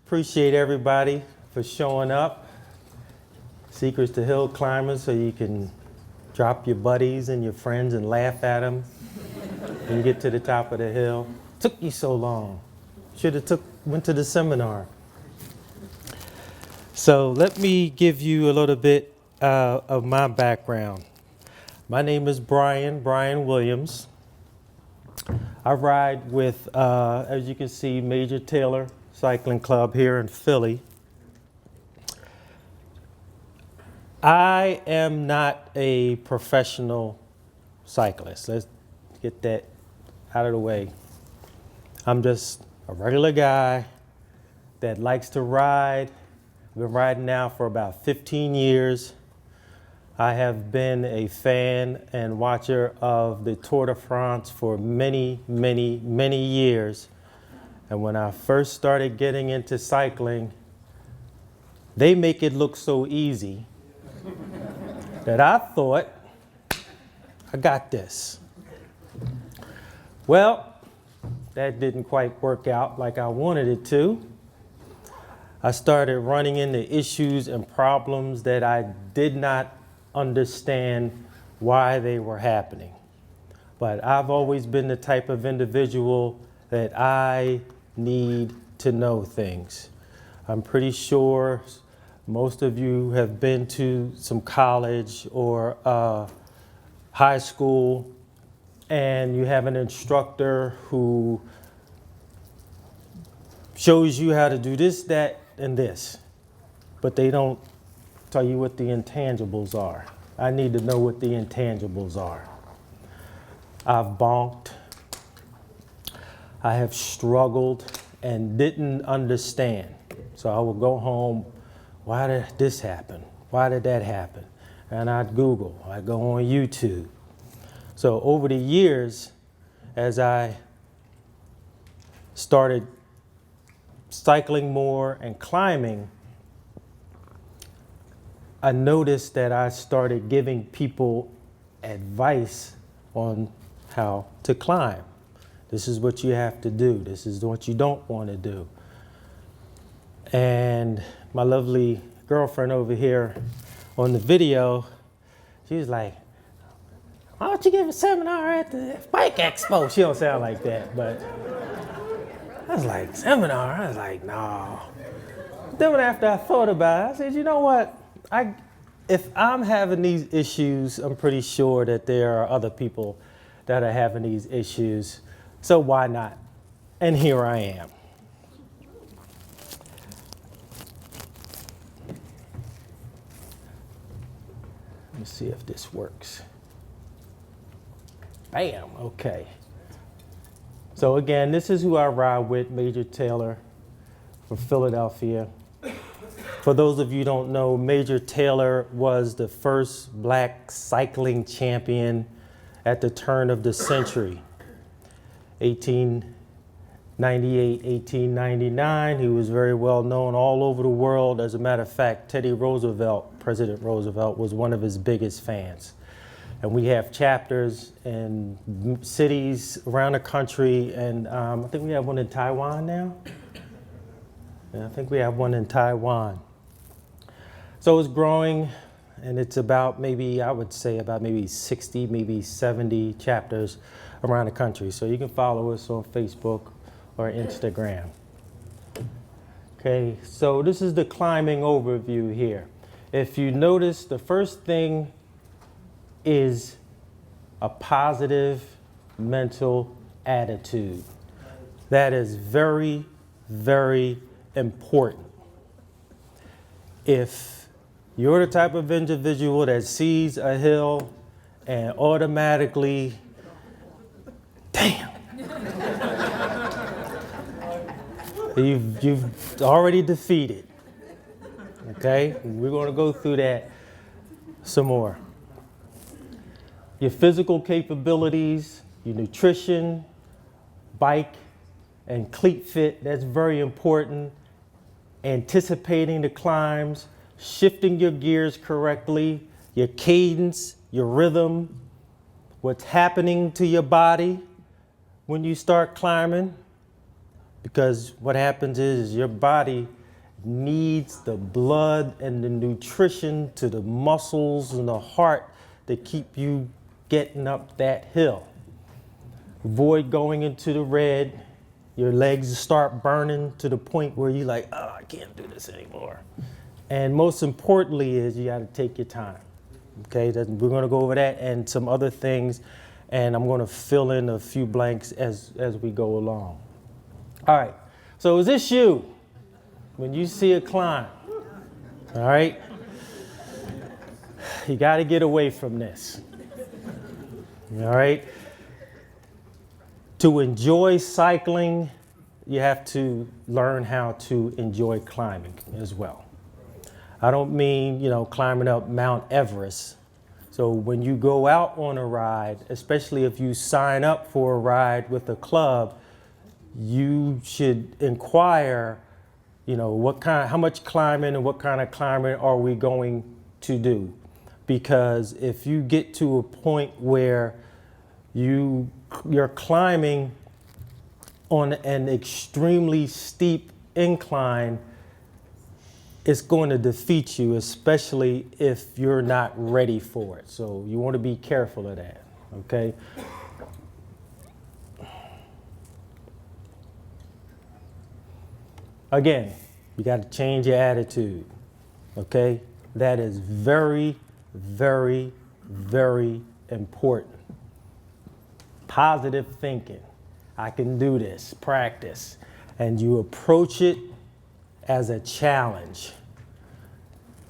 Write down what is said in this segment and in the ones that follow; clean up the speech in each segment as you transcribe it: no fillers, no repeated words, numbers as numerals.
Appreciate everybody for showing up. Secrets to Hill Climbers, so you can drop your buddies and your friends and laugh at them when you get to the top of the hill. Took you so long. Should have went to the seminar. So let me give you a little bit of my background. My name is Brian Williams. I ride with, as you can see, Major Taylor Cycling Club here in Philly. I am not a professional cyclist. Let's get that out of the way. I'm just a regular guy that likes to ride. I've been riding now for about 15 years. I have been a fan and watcher of the Tour de France for many, many, many years. And when I first started getting into cycling, they make it look so easy that I thought, I got this. Well, that didn't quite work out like I wanted it to. I started running into issues and problems that I did not understand why they were happening. But I've always been the type of individual that I need to know things. I'm pretty sure most of you have been to some college or high school, and you have an instructor who shows you how to do this, that, and this, but they don't tell you what the intangibles are. I need to know what the intangibles are. I've bonked. I have struggled and didn't understand. So I would go home, why did this happen? Why did that happen? And I'd Google, I'd go on YouTube. So over the years, as I started cycling more and climbing, I noticed that I started giving people advice on how to climb. This is what you have to do. This is what you don't want to do. And my lovely girlfriend over here on the video, she was like, why don't you give a seminar at the Bike Expo? She don't sound like that, but I was like, seminar? I was like, no. Then after I thought about it, I said, you know what? If I'm having these issues, I'm pretty sure that there are other people that are having these issues. So why not? And here I am. Let me see if this works. Bam, okay. So again, this is who I ride with, Major Taylor from Philadelphia. For those of you who don't know, Major Taylor was the first black cycling champion at the turn of the century. 1898, 1899, he was very well known all over the world. As a matter of fact, President Roosevelt was one of his biggest fans. And we have chapters in cities around the country, and I think we have one in Taiwan now. Yeah, I think we have one in Taiwan. So it's growing, and it's about maybe, I would say about maybe 60, maybe 70 chapters around the country. So you can follow us on Facebook or Instagram. Okay, so this is the climbing overview here. If you notice, the first thing is a positive mental attitude. That is very, very important. If you're the type of individual that sees a hill and automatically, damn, you've already defeated. Okay, we're going to go through that some more. Your physical capabilities, your nutrition, bike, and cleat fit, that's very important. Anticipating the climbs, shifting your gears correctly, your cadence, your rhythm, what's happening to your body when you start climbing. Because what happens is your body needs the blood and the nutrition to the muscles and the heart to keep you getting up that hill. Avoid going into the red. Your legs start burning to the point where you're like, oh, I can't do this anymore. And most importantly is you got to take your time. Okay, we're going to go over that and some other things, and I'm going to fill in a few blanks as we go along. All right, so is this you when you see a climb? All right, you got to get away from this. All right, to enjoy cycling, you have to learn how to enjoy climbing as well. I don't mean, climbing up Mount Everest. So when you go out on a ride, especially if you sign up for a ride with a club, you should inquire, how much climbing and what kind of climbing are we going to do? Because if you get to a point where you're climbing on an extremely steep incline, it's going to defeat you, especially if you're not ready for it. So you want to be careful of that, okay? Again, you got to change your attitude, okay? That is very, very, very important. Positive thinking. I can do this, practice. And you approach it as a challenge.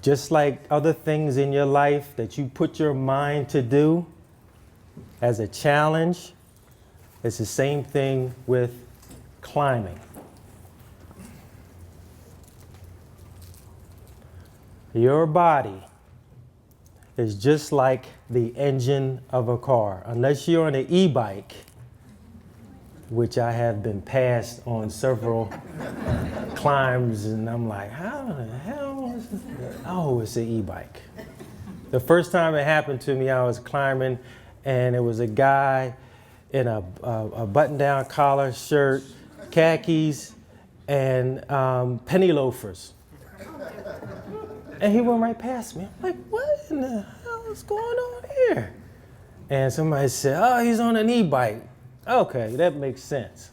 Just like other things in your life that you put your mind to do as a challenge, it's the same thing with climbing. Your body is just like the engine of a car. Unless you're on an e-bike, which I have been passed on several climbs, and I'm like, how the hell is this? Oh, it's an e-bike. The first time it happened to me, I was climbing, and it was a guy in a button-down collar shirt, khakis, and penny loafers. And he went right past me. I'm like, what in the hell is going on here? And somebody said, oh, he's on an e-bike. Okay, that makes sense.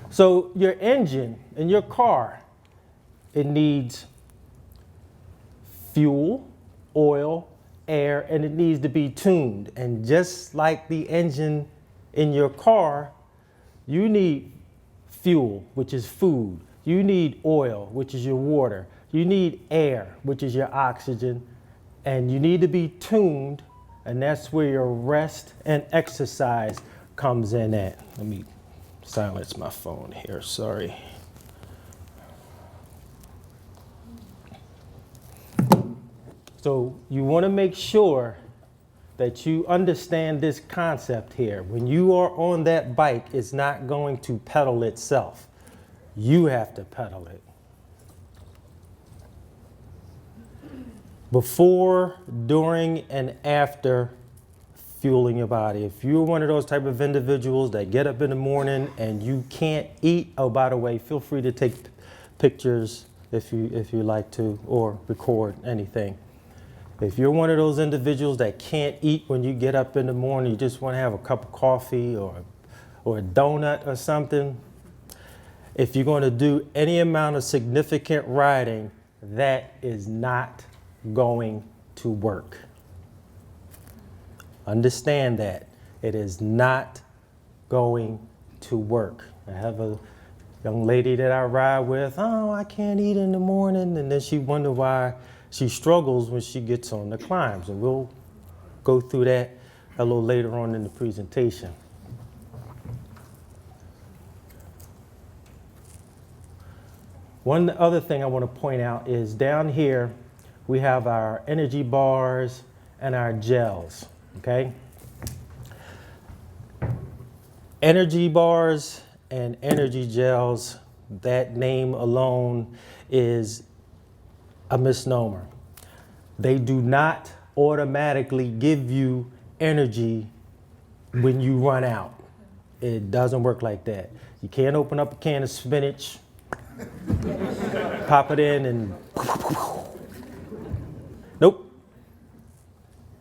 So your engine in your car, it needs fuel, oil, air, and it needs to be tuned. And just like the engine in your car, you need fuel, which is food. You need oil, which is your water. You need air, which is your oxygen. And you need to be tuned, and that's where your rest and exercise comes in at. Let me silence my phone here, sorry. So you want to make sure that you understand this concept here. When you are on that bike, it's not going to pedal itself. You have to pedal it. Before, during, and after fueling your body. If you're one of those type of individuals that get up in the morning and you can't eat, oh, by the way, feel free to take pictures if you like to, or record anything. If you're one of those individuals that can't eat when you get up in the morning, you just want to have a cup of coffee or a donut or something, if you're going to do any amount of significant riding, that is not going to work. Understand that. It is not going to work. I have a young lady that I ride with, oh, I can't eat in the morning, and then she wonder why she struggles when she gets on the climbs, and we'll go through that a little later on in the presentation. One other thing I want to point out is down here we have our energy bars and our gels, okay? Energy bars and energy gels, that name alone is a misnomer. They do not automatically give you energy when you run out. It doesn't work like that. You can't open up a can of spinach pop it in and nope.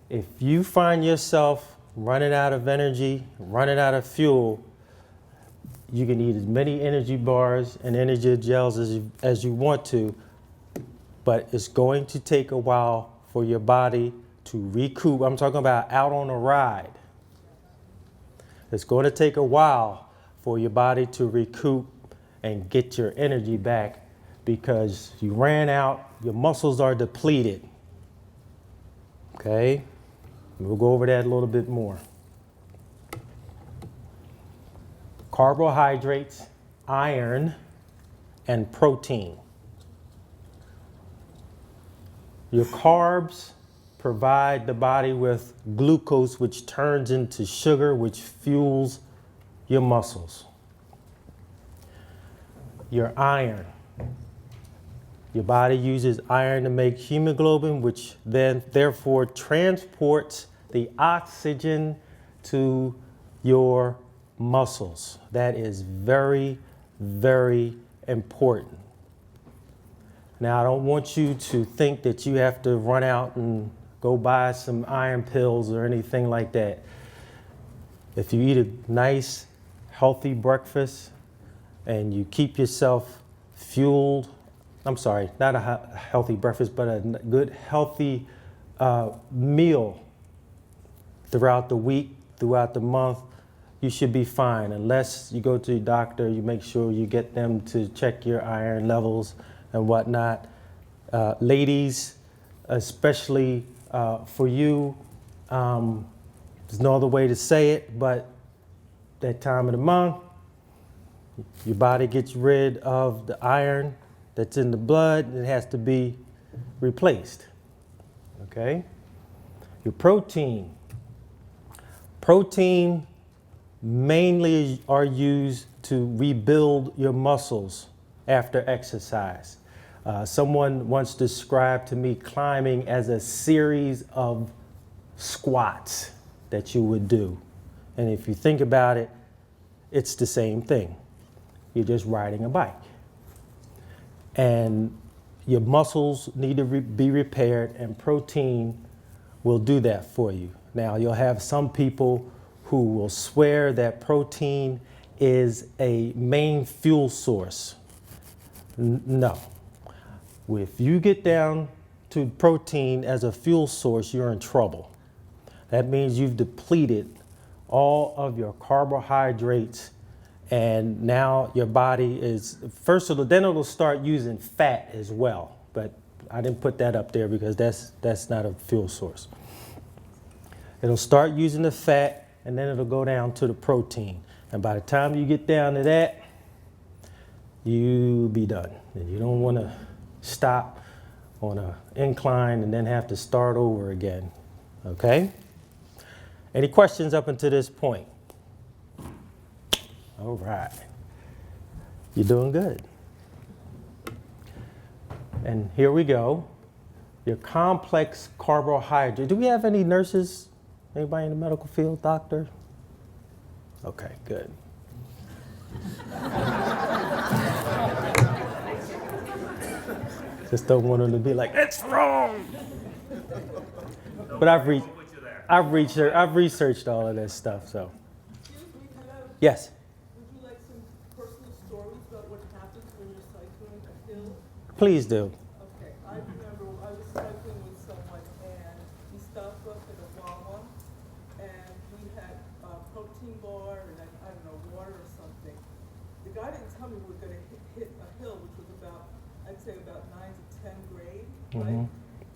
If you find yourself running out of energy, running out of fuel, you can eat as many energy bars and energy gels as you want to, but it's going to take a while for your body to recoup. I'm talking about out on a ride. It's going to take a while for your body to recoup and get your energy back because you ran out, your muscles are depleted. Okay? We'll go over that a little bit more. Carbohydrates, iron, and protein. Your carbs provide the body with glucose, which turns into sugar, which fuels your muscles. Your iron. Your body uses iron to make hemoglobin, which then therefore transports the oxygen to your muscles. That is very, very important. Now, I don't want you to think that you have to run out and go buy some iron pills or anything like that. If you eat a nice, healthy breakfast and you keep yourself fueled, I'm sorry, not a healthy breakfast, but a good, healthy meal throughout the week, throughout the month, you should be fine. Unless you go to your doctor, you make sure you get them to check your iron levels and whatnot. Ladies, especially for you, there's no other way to say it, but that time of the month, your body gets rid of the iron that's in the blood, and it has to be replaced. Okay? Your protein. Protein mainly are used to rebuild your muscles after exercise. Someone once described to me climbing as a series of squats that you would do. And if you think about it, it's the same thing. You're just riding a bike. And your muscles need to be repaired, and protein will do that for you. Now, you'll have some people who will swear that protein is a main fuel source. No. If you get down to protein as a fuel source, you're in trouble. That means you've depleted all of your carbohydrates, and now your body is, first of all, then it'll start using fat as well. But I didn't put that up there because that's not a fuel source. It'll start using the fat, and then it'll go down to the protein. And by the time you get down to that, you'll be done. And you don't want to stop on an incline and then have to start over again. Okay? Any questions up until this point? All right. You're doing good. And here we go. Your complex carbohydrate. Do we have any nurses? Anybody in the medical field? Doctor? Okay, good. Just don't want them to be like, it's wrong. But I've researched all of this stuff, so. Yes. Would you like some personal stories about what happens when you're cycling a hill? Please do. Okay, I remember I was cycling with someone and he stopped us at a Waho and we had a protein bar and I don't know, water or something. The guy didn't tell me we were going to hit a hill, which was about, I'd say about 9 to 10 grade, right?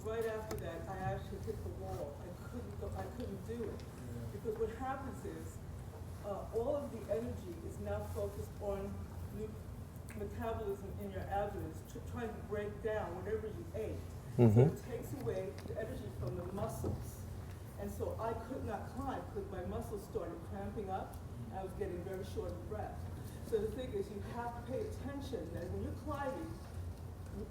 Right after that, I actually hit the wall. I couldn't do it because what happens is all of the energy is now focused on metabolism in your abdomen, trying to break down whatever you ate. So it takes away the energy from the muscles. And so I could not climb because my muscles started cramping up. I was getting very short of breath. So the thing is, you have to pay attention that when you're climbing,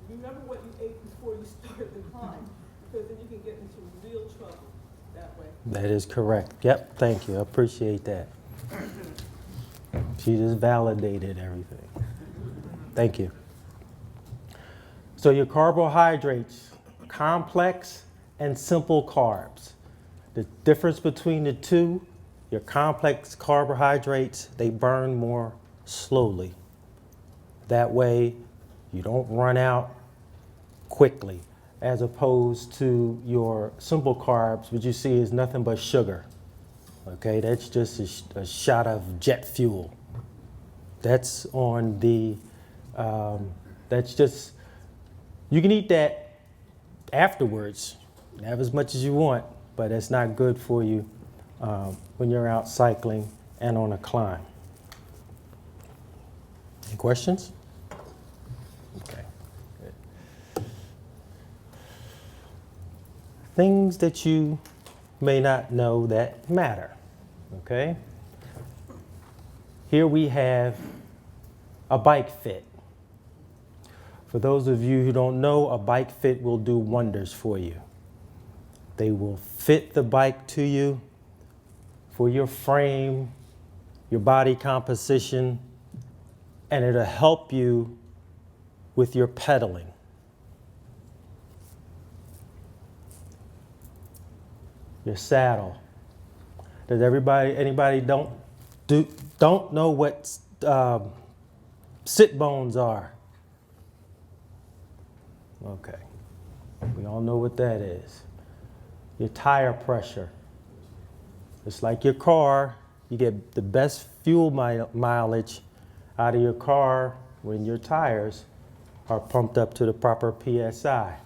remember what you ate before you started the climb, because then you can get into real trouble that way. That is correct. Yep, thank you. I appreciate that. She just validated everything. Thank you. So your carbohydrates, complex and simple carbs. The difference between the two, your complex carbohydrates, they burn more slowly. That way you don't run out quickly, as opposed to your simple carbs, which you see is nothing but sugar. Okay, that's just a shot of jet fuel. That's on the, that's just, you can eat that afterwards, have as much as you want, but it's not good for you when you're out cycling and on a climb. Any questions? Okay. Good. Things that you may not know that matter. Okay. Here we have a bike fit. For those of you who don't know, a bike fit will do wonders for you. They will fit the bike to you for your frame, your body composition, and it'll help you with your pedaling. Your saddle. Does anybody don't know what sit bones are? Okay, we all know what that is. Your tire pressure. It's like your car, you get the best fuel mileage out of your car when your tires are pumped up to the proper PSI.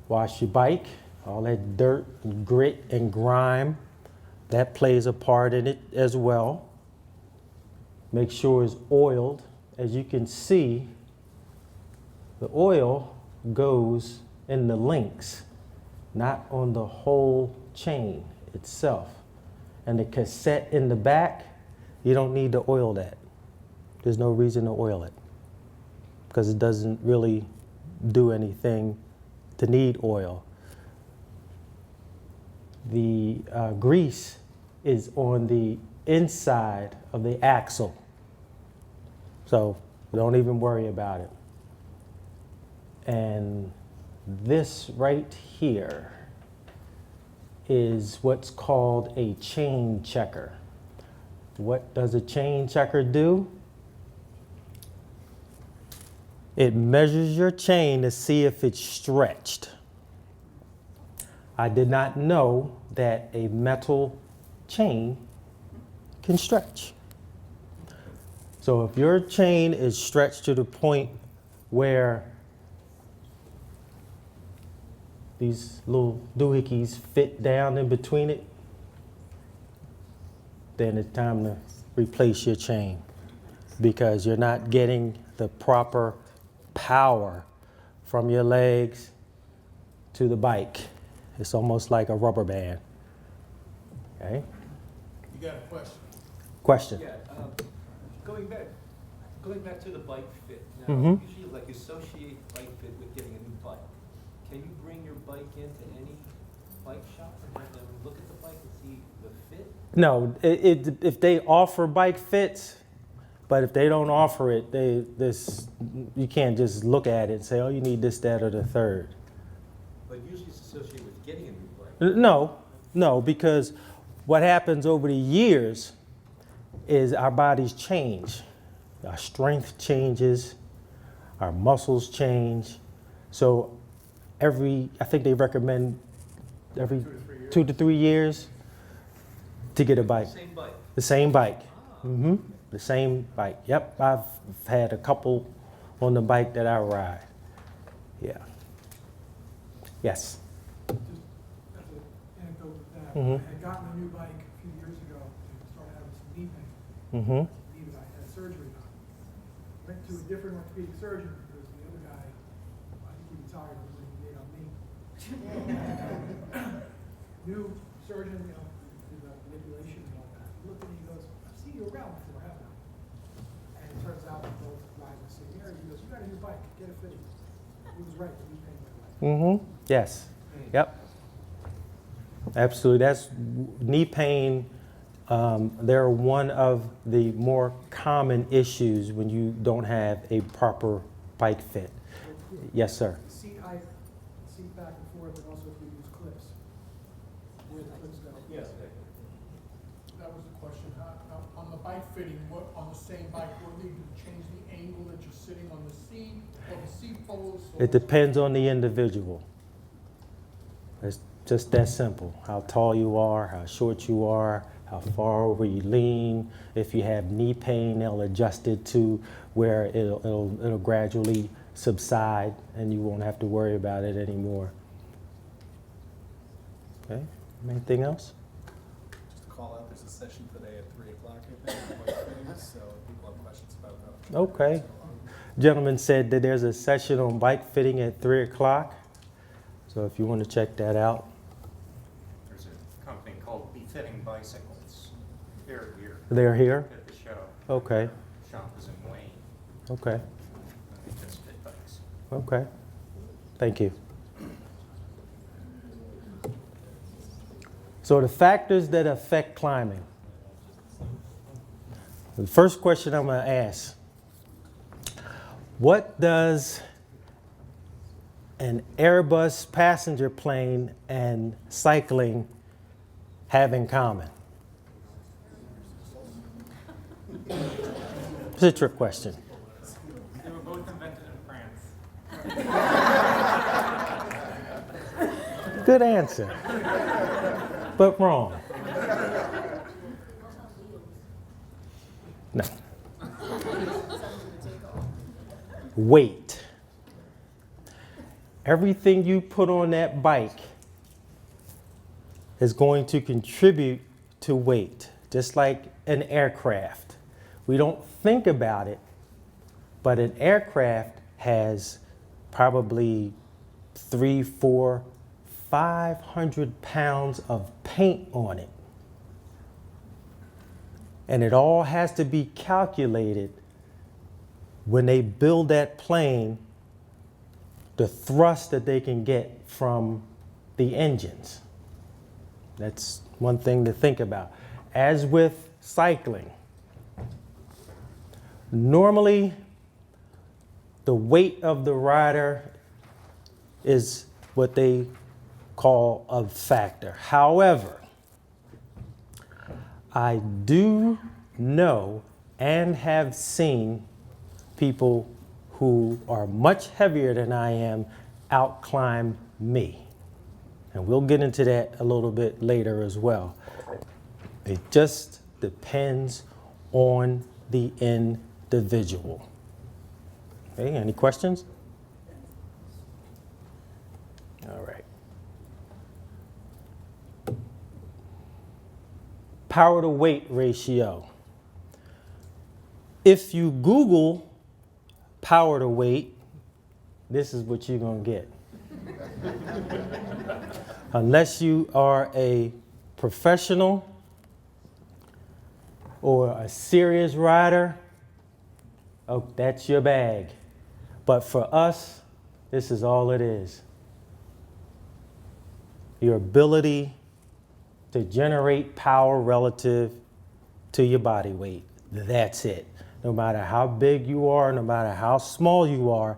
Wash your bike, all that dirt and grit and grime, that plays a part in it as well. Make sure it's oiled. As you can see, the oil goes in the links, not on the whole chain itself. And the cassette in the back, you don't need to oil that. There's no reason to oil it because it doesn't really do anything to need oil. The grease is on the inside of the axle. So don't even worry about it. And this right here is what's called a chain checker. What does a chain checker do? It measures your chain to see if it's stretched. I did not know that a metal chain can stretch. So if your chain is stretched to the point where these little doohickeys fit down in between it, then it's time to replace your chain because you're not getting the proper power from your legs to the bike. It's almost like a rubber band. Okay? You got a question? Question? Yeah, going back to the bike fit. Now, Mhm. usually like associate bike fit with getting a new bike. Can you bring your bike into any bike shop and have them look at the bike and see the fit? No, if they offer bike fits, but if they don't offer it, you can't just look at it and say, oh, you need this, that, or the third. But usually it's associated with getting a new bike. No, because what happens over the years is our bodies change. Our strength changes, our muscles change. So I think they recommend every 2 to 3 years to get a bike. Same bike. The same bike. Mm-hmm. The same bike. Yep, I've had a couple on the bike that I ride. Yeah. Yes. Just as an anecdote with that, Mhm. I had gotten a new bike a few years ago and started having some knee pain. Mm-hmm. Knee that I had surgery on. Went to a different orthopedic surgeon because the other guy, I think he retired and he made on me. New surgeon, did the manipulation and all that. He looked at me and he goes, I've seen you around before, haven't I? And it turns out that both guys in the same area. He goes, you got a new bike, get it fitted. He was right, the knee pain went away. Mm-hmm. Yes. Yep. Absolutely. That's knee pain. They're one of the more common issues when you don't have a proper bike fit. Yes, sir. Seat height, seat back and forth, and also if you use clips, where the clips go. Yes. That was the question. On the bike fitting, what, on the same bike, what do you do? Change the angle that you're sitting on the seat, or the seat post? Or It depends on the individual. It's just that simple. How tall you are, how short you are, how far over you lean. If you have knee pain, they'll adjust it to where it'll gradually subside and you won't have to worry about it anymore. Okay, anything else? Just to call out, there's a session today at 3 o'clock, I think, on bike fittings, so if people have questions about that. Okay. Gentleman said that there's a session on bike fitting at 3 o'clock. So if you want to check that out. There's a company called Befitting Bicycles. They're here They're here? at the show. Okay, Shop is in Wayne. okay, They just fit bikes. okay. Thank you. So the factors that affect climbing. The first question I'm going to ask, what does an Airbus passenger plane and cycling have in common? It's a trick question. They were both invented in France. Good answer, but wrong. No. Weight. Everything you put on that bike is going to contribute to weight, just like an aircraft. We don't think about it, but an aircraft has probably 300, 400, 500 pounds of paint on it. And it all has to be calculated when they build that plane, the thrust that they can get from the engines. That's one thing to think about. As with cycling, normally the weight of the rider is what they call a factor. However, I do know and have seen people who are much heavier than I am outclimb me. And we'll get into that a little bit later as well. It just depends on the individual. Okay, any questions? All right. Power to weight ratio. If you Google power to weight, this is what you're going to get. Unless you are a professional or a serious rider, oh, that's your bag. But for us, this is all it is. Your ability to generate power relative to your body weight. That's it. No matter how big you are, no matter how small you are,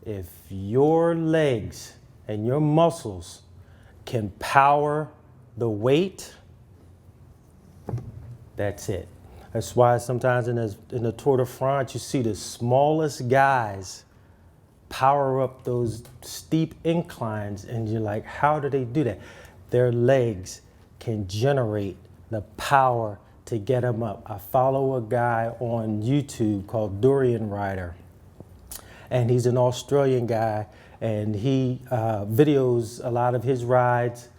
if your legs and your muscles can power the weight, that's it. That's why sometimes in the Tour de France, you see the smallest guys power up those steep inclines, and you're like, how do they do that? Their legs can generate the power to get them up. I follow a guy on YouTube called Durian Rider, and he's an Australian guy, and he videos a lot of his rides.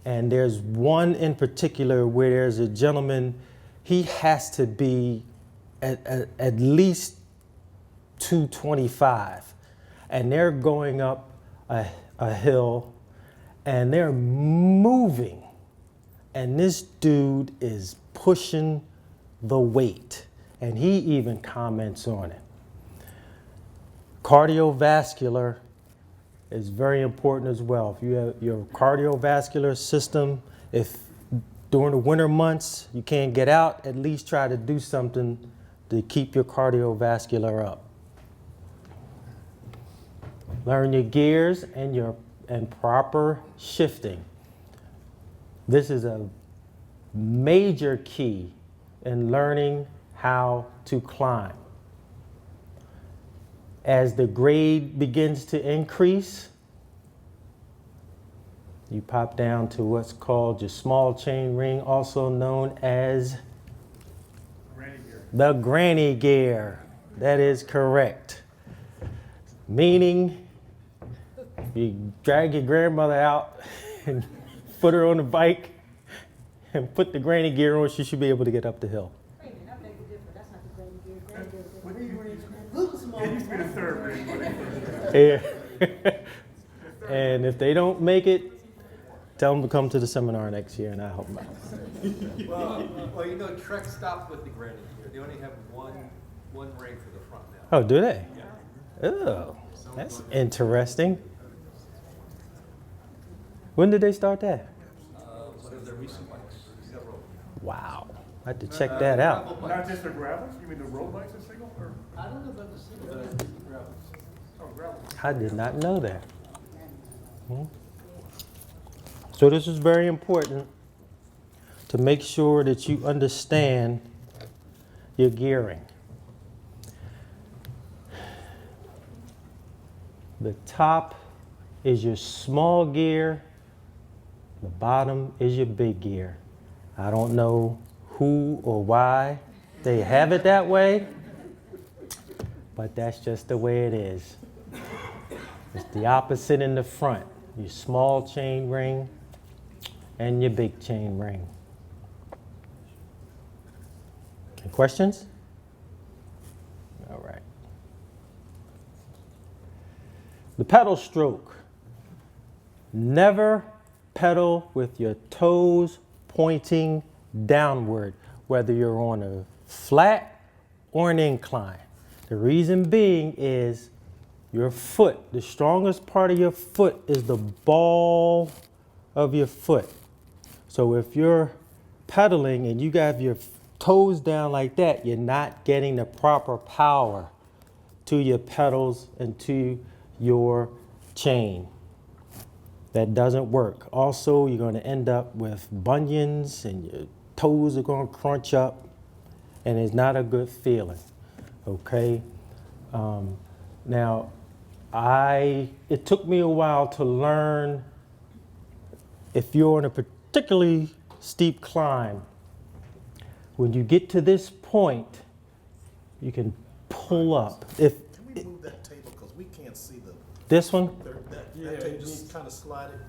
And there's one in particular where there's a gentleman, he has to be at least 225, and they're going up a hill, and they're moving, and this dude is pushing the weight, and he even comments on it. Cardiovascular is very important as well. If you have your cardiovascular system, if during the winter months you can't get out, at least try to do something to keep your cardiovascular up. Learn your gears and proper shifting. This is a major key in learning how to climb. As the grade begins to increase, you pop down to what's called your small chain ring, also known as the granny gear. That is correct. Meaning, you drag your grandmother out and put her on the bike and put the granny gear on, she should be able to get up the hill. Wait a minute, I beg to differ. That's not the granny gear. Granny gear is little small. It used to be the third grade. Yeah. And if they don't make it, tell them to come to the seminar next year and I'll help them out. Well, you know, Trek stopped with the granny gear. They only have one ring for the front now. Oh, do they? Oh, that's interesting. When did they start that? One of their recent bikes, several. Wow, I have to check that out. Gravel Not bikes. just the gravels? You mean the road bikes are single or? I don't know about the single, but the gravels. Oh, gravel. I did not know that. So this is very important to make sure that you understand your gearing. The top is your small gear, the bottom is your big gear. I don't know who or why they have it that way, but that's just the way it is. It's the opposite in the front, your small chain ring and your big chain ring. Any questions? All right. The pedal stroke. Never pedal with your toes pointing downward, whether you're on a flat or an incline. The reason being is your foot, the strongest part of your foot is the ball of your foot. So if you're pedaling and you got your toes down like that, you're not getting the proper power to your pedals and to your chain. That doesn't work. Also, you're going to end up with bunions and your toes are going to crunch up and it's not a good feeling. Okay? Now, it took me a while to learn if you're on a particularly steep climb, when you get to this point, you can pull up. Can we move that table, because we can't see This one, that table, just kind of slide it.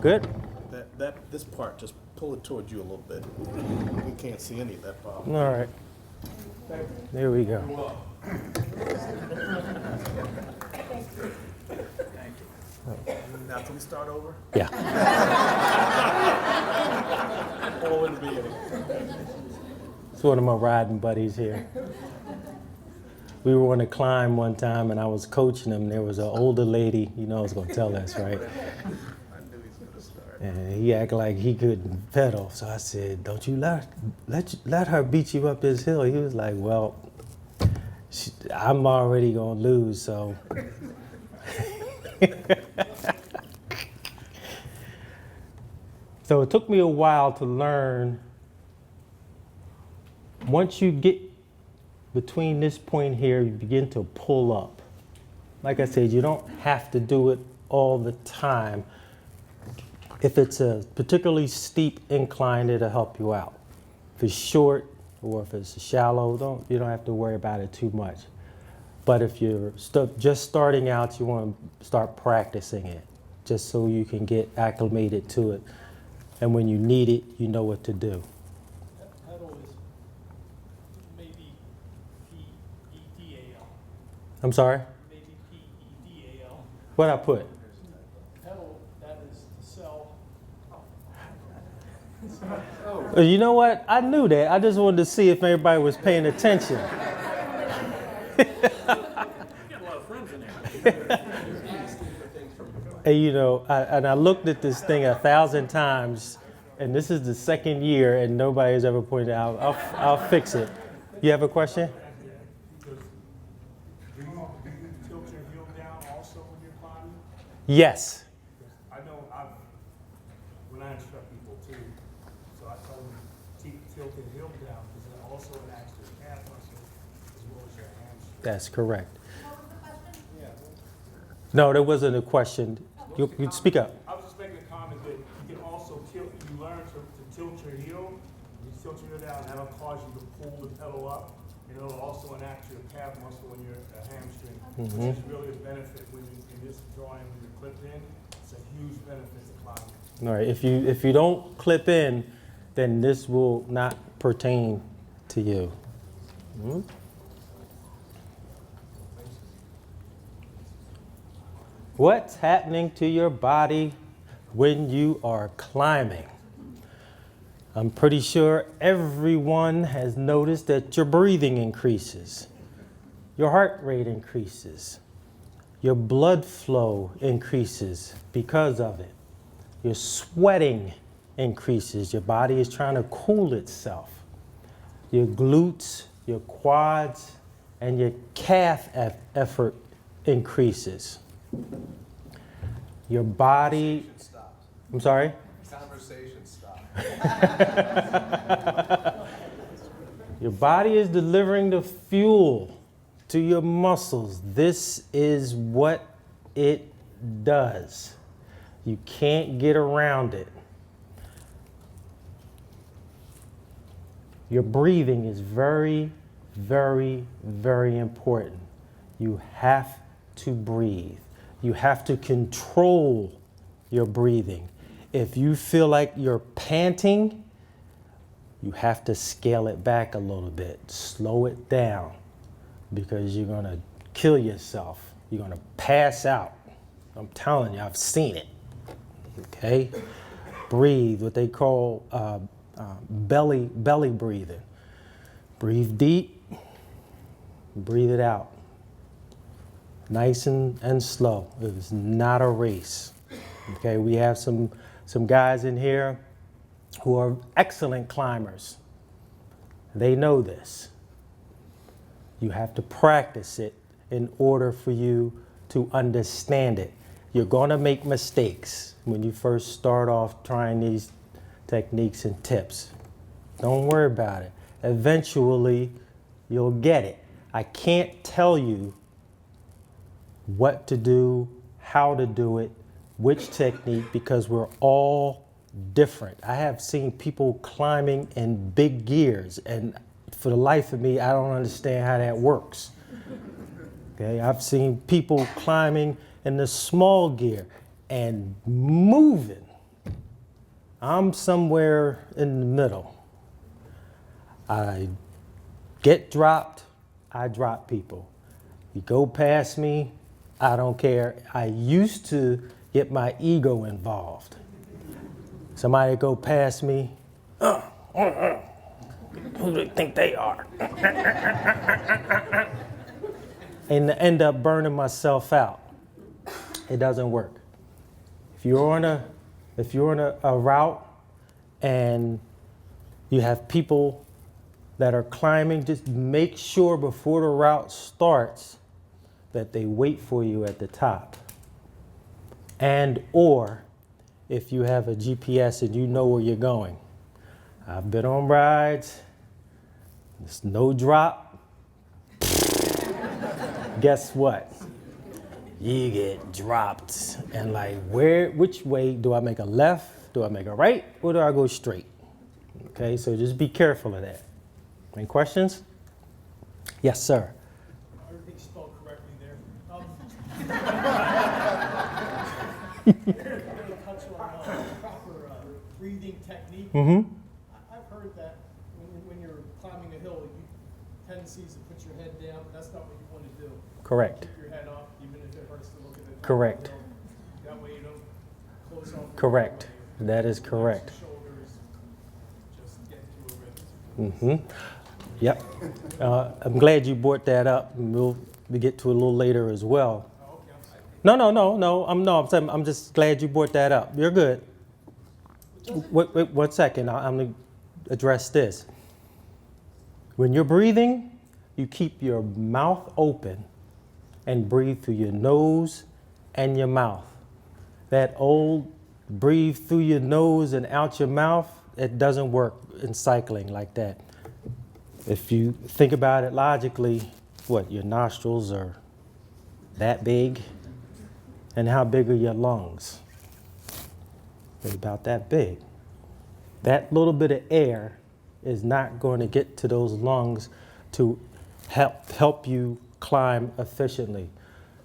good? This part, just pull it towards you a little bit. We can't see any of that part. All right. There we go. Now, can we start over? Yeah. All in the beginning. It's one of my riding buddies here. We were on a climb one time and I was coaching him. There was an older lady, you know I was going to tell this, right? I knew he was going to start. And he acted like he couldn't pedal. So I said, don't you let her beat you up this hill. He was like, well, I'm already going to lose, so. So it took me a while to learn. Once you get between this point here, you begin to pull up. Like I said, you don't have to do it all the time. If it's a particularly steep incline, it'll help you out. If it's short or if it's shallow, you don't have to worry about it too much. But if you're just starting out, you want to start practicing it, just so you can get acclimated to it. And when you need it, you know what to do. That pedal is maybe P-E-D-A-L. I'm sorry? Maybe P-E-D-A-L. What'd I put? Pedal, that is to sell. You know what? I knew that. I just wanted to see if everybody was paying attention. And you know, I looked at this thing 1,000 times, and this is the second year, and nobody has ever pointed out. I'll fix it. You have a question? Do you tilt your heel down also when you're climbing? Yes. I know when I instruct people too, so I tell them tilt your heel down because it also enacts your calf muscle as well as your hamstring. That's correct. No, there wasn't a question. You speak up. I was just making a comment that you can also tilt, you learn to tilt your heel, you tilt your heel down, and that'll cause you to pull the pedal up, and it'll also enact your calf muscle and your hamstring, which is really a benefit when you, in this drawing, when you're clipped in, it's a huge benefit to climbing. All right. If you don't clip in, then this will not pertain to you. Mhm. What's happening to your body when you are climbing? I'm pretty sure everyone has noticed that your breathing increases, your heart rate increases, your blood flow increases because of it. Your sweating increases. Your body is trying to cool itself. Your glutes, your quads, and your calf effort increases. Your body. Stops. I'm sorry? Conversation stops. Your body is delivering the fuel to your muscles. This is what it does. You can't get around it. Your breathing is very, very, very important. You have to breathe. You have to control your breathing. If you feel like you're panting, you have to scale it back a little bit, slow it down, because you're going to kill yourself. You're going to pass out. I'm telling you, I've seen it. Okay? Breathe, what they call belly breathing. Breathe deep, breathe it out. Nice and slow. It is not a race. Okay, we have some guys in here who are excellent climbers. They know this. You have to practice it in order for you to understand it. You're going to make mistakes when you first start off trying these techniques and tips. Don't worry about it. Eventually, you'll get it. I can't tell you what to do, how to do it, which technique, because we're all different. I have seen people climbing in big gears, and for the life of me, I don't understand how that works. Okay, I've seen people climbing in the small gear and moving. I'm somewhere in the middle. I get dropped, I drop people. You go past me, I don't care. I used to get my ego involved. Somebody go past me, who do they think they are? And end up burning myself out. It doesn't work. If you're on a route and you have people that are climbing, just make sure before the route starts that they wait for you at the top. And or if you have a GPS and you know where you're going. I've been on rides, there's no drop. Guess what? You get dropped. And like, which way do I make a left? Do I make a right? Or do I go straight? Okay, so just be careful of that. Any questions? Yes, sir. Everything's spelled correctly there. Touch on proper breathing technique. Mm-hmm. I've heard that when you're climbing a hill, you tendencies to put your head down, but that's not what you want to do. Correct. Keep your head up, even if it hurts to look at it. Correct. That way you don't close off. Correct. That is correct. Shoulders, just get to a rhythm. Mm-hmm. Yep. I'm glad you brought that up, and we'll get to it a little later as well. Oh, okay. I'm saying, I'm just glad you brought that up. You're good. Wait 1 second. I'm going to address this. When you're breathing, you keep your mouth open and breathe through your nose and your mouth. That old breathe through your nose and out your mouth, it doesn't work in cycling like that. If you think about it logically, your nostrils are that big? And how big are your lungs? They're about that big. That little bit of air is not going to get to those lungs to help you climb efficiently.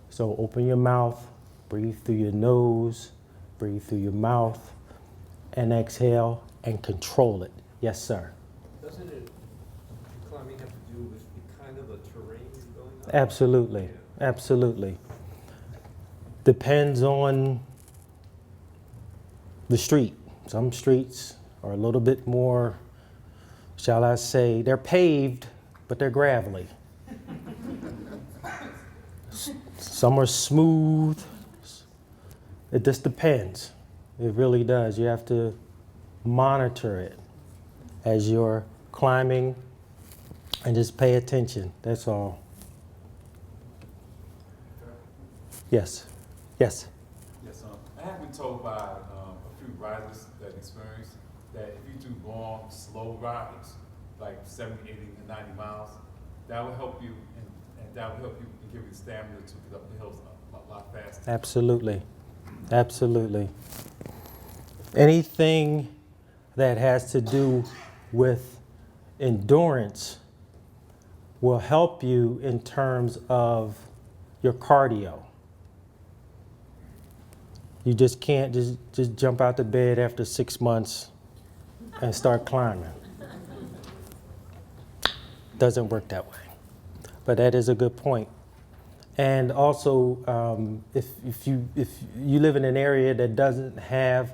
So open your mouth, breathe through your nose, breathe through your mouth, and exhale and control it. Yes, sir. Doesn't it, climbing have to do with the kind of a terrain you're going on? Absolutely, absolutely. Depends on the street. Some streets are a little bit more, shall I say, they're paved, but they're gravelly. Some are smooth. It just depends. It really does. You have to monitor it as you're climbing and just pay attention. That's all. Yes. Yes. Yes, I have been told by a few riders that experience that if you do long, slow rides, like 70, 80, and 90 miles, that will help you, and that will help you and give you the stamina to get up the hills a lot faster. Absolutely. Absolutely. Anything that has to do with endurance will help you in terms of your cardio. You just can't just jump out the bed after 6 months and start climbing. Doesn't work that way. But that is a good point. And also, if you live in an area that doesn't have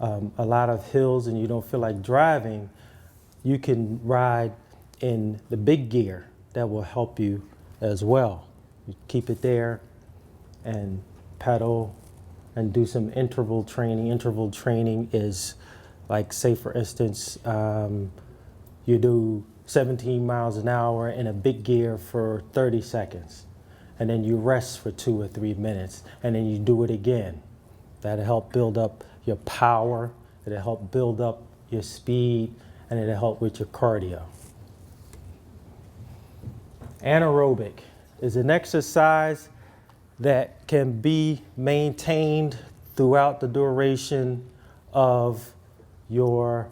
a lot of hills and you don't feel like driving, you can ride in the big gear. That will help you as well. You keep it there and pedal and do some interval training. Interval training is like, say for instance, you do 17 miles an hour in a big gear for 30 seconds. And then you rest for 2 or 3 minutes, and then you do it again. That'll help build up your power, it'll help build up your speed, and it'll help with your cardio. Anaerobic is an exercise that can be maintained throughout the duration of your,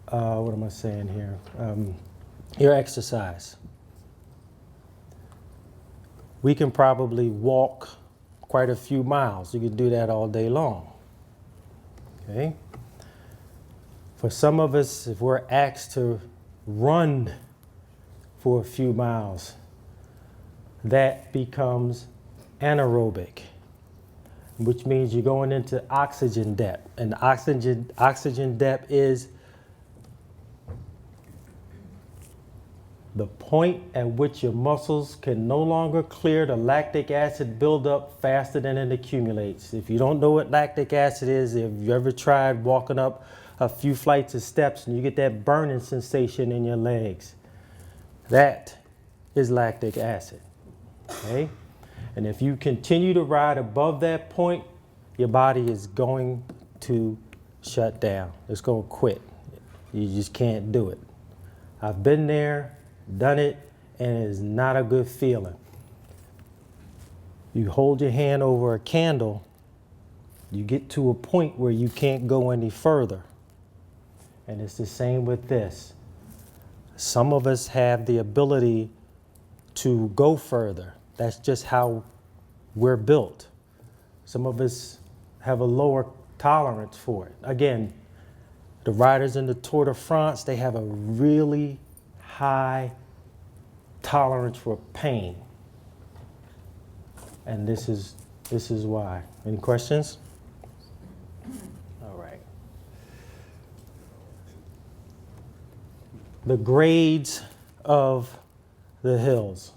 what am I saying here? Your exercise. We can probably walk quite a few miles. You can do that all day long. Okay? For some of us, if we're asked to run for a few miles, that becomes anaerobic, which means you're going into oxygen depth. And oxygen depth is the point at which your muscles can no longer clear the lactic acid buildup faster than it accumulates. If you don't know what lactic acid is, if you ever tried walking up a few flights of steps and you get that burning sensation in your legs, that is lactic acid. Okay? And if you continue to ride above that point, your body is going to shut down. It's going to quit. You just can't do it. I've been there, done it, and it is not a good feeling. You hold your hand over a candle, you get to a point where you can't go any further. And it's the same with this. Some of us have the ability to go further. That's just how we're built. Some of us have a lower tolerance for it. Again, the riders in the Tour de France, they have a really high tolerance for pain. And this is why. Any questions? All right. The grades of the hills.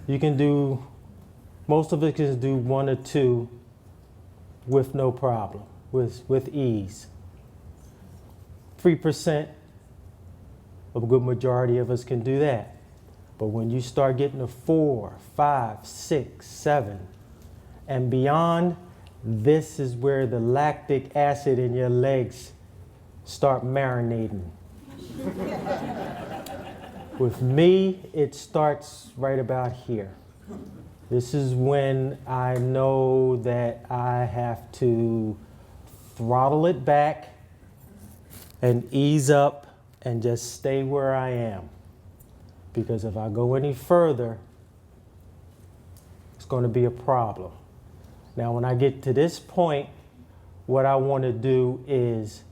You can do Most of us can do 1 or 2 with no problem, with ease. 3%, a good majority of us can do that. But when you start getting to 4, 5, 6, 7, and beyond, this is where the lactic acid in your legs start marinating. With me, it starts right about here. This is when I know that I have to throttle it back and ease up and just stay where I am. Because if I go any further, it's going to be a problem. Now, when I get to this point, what I want to do is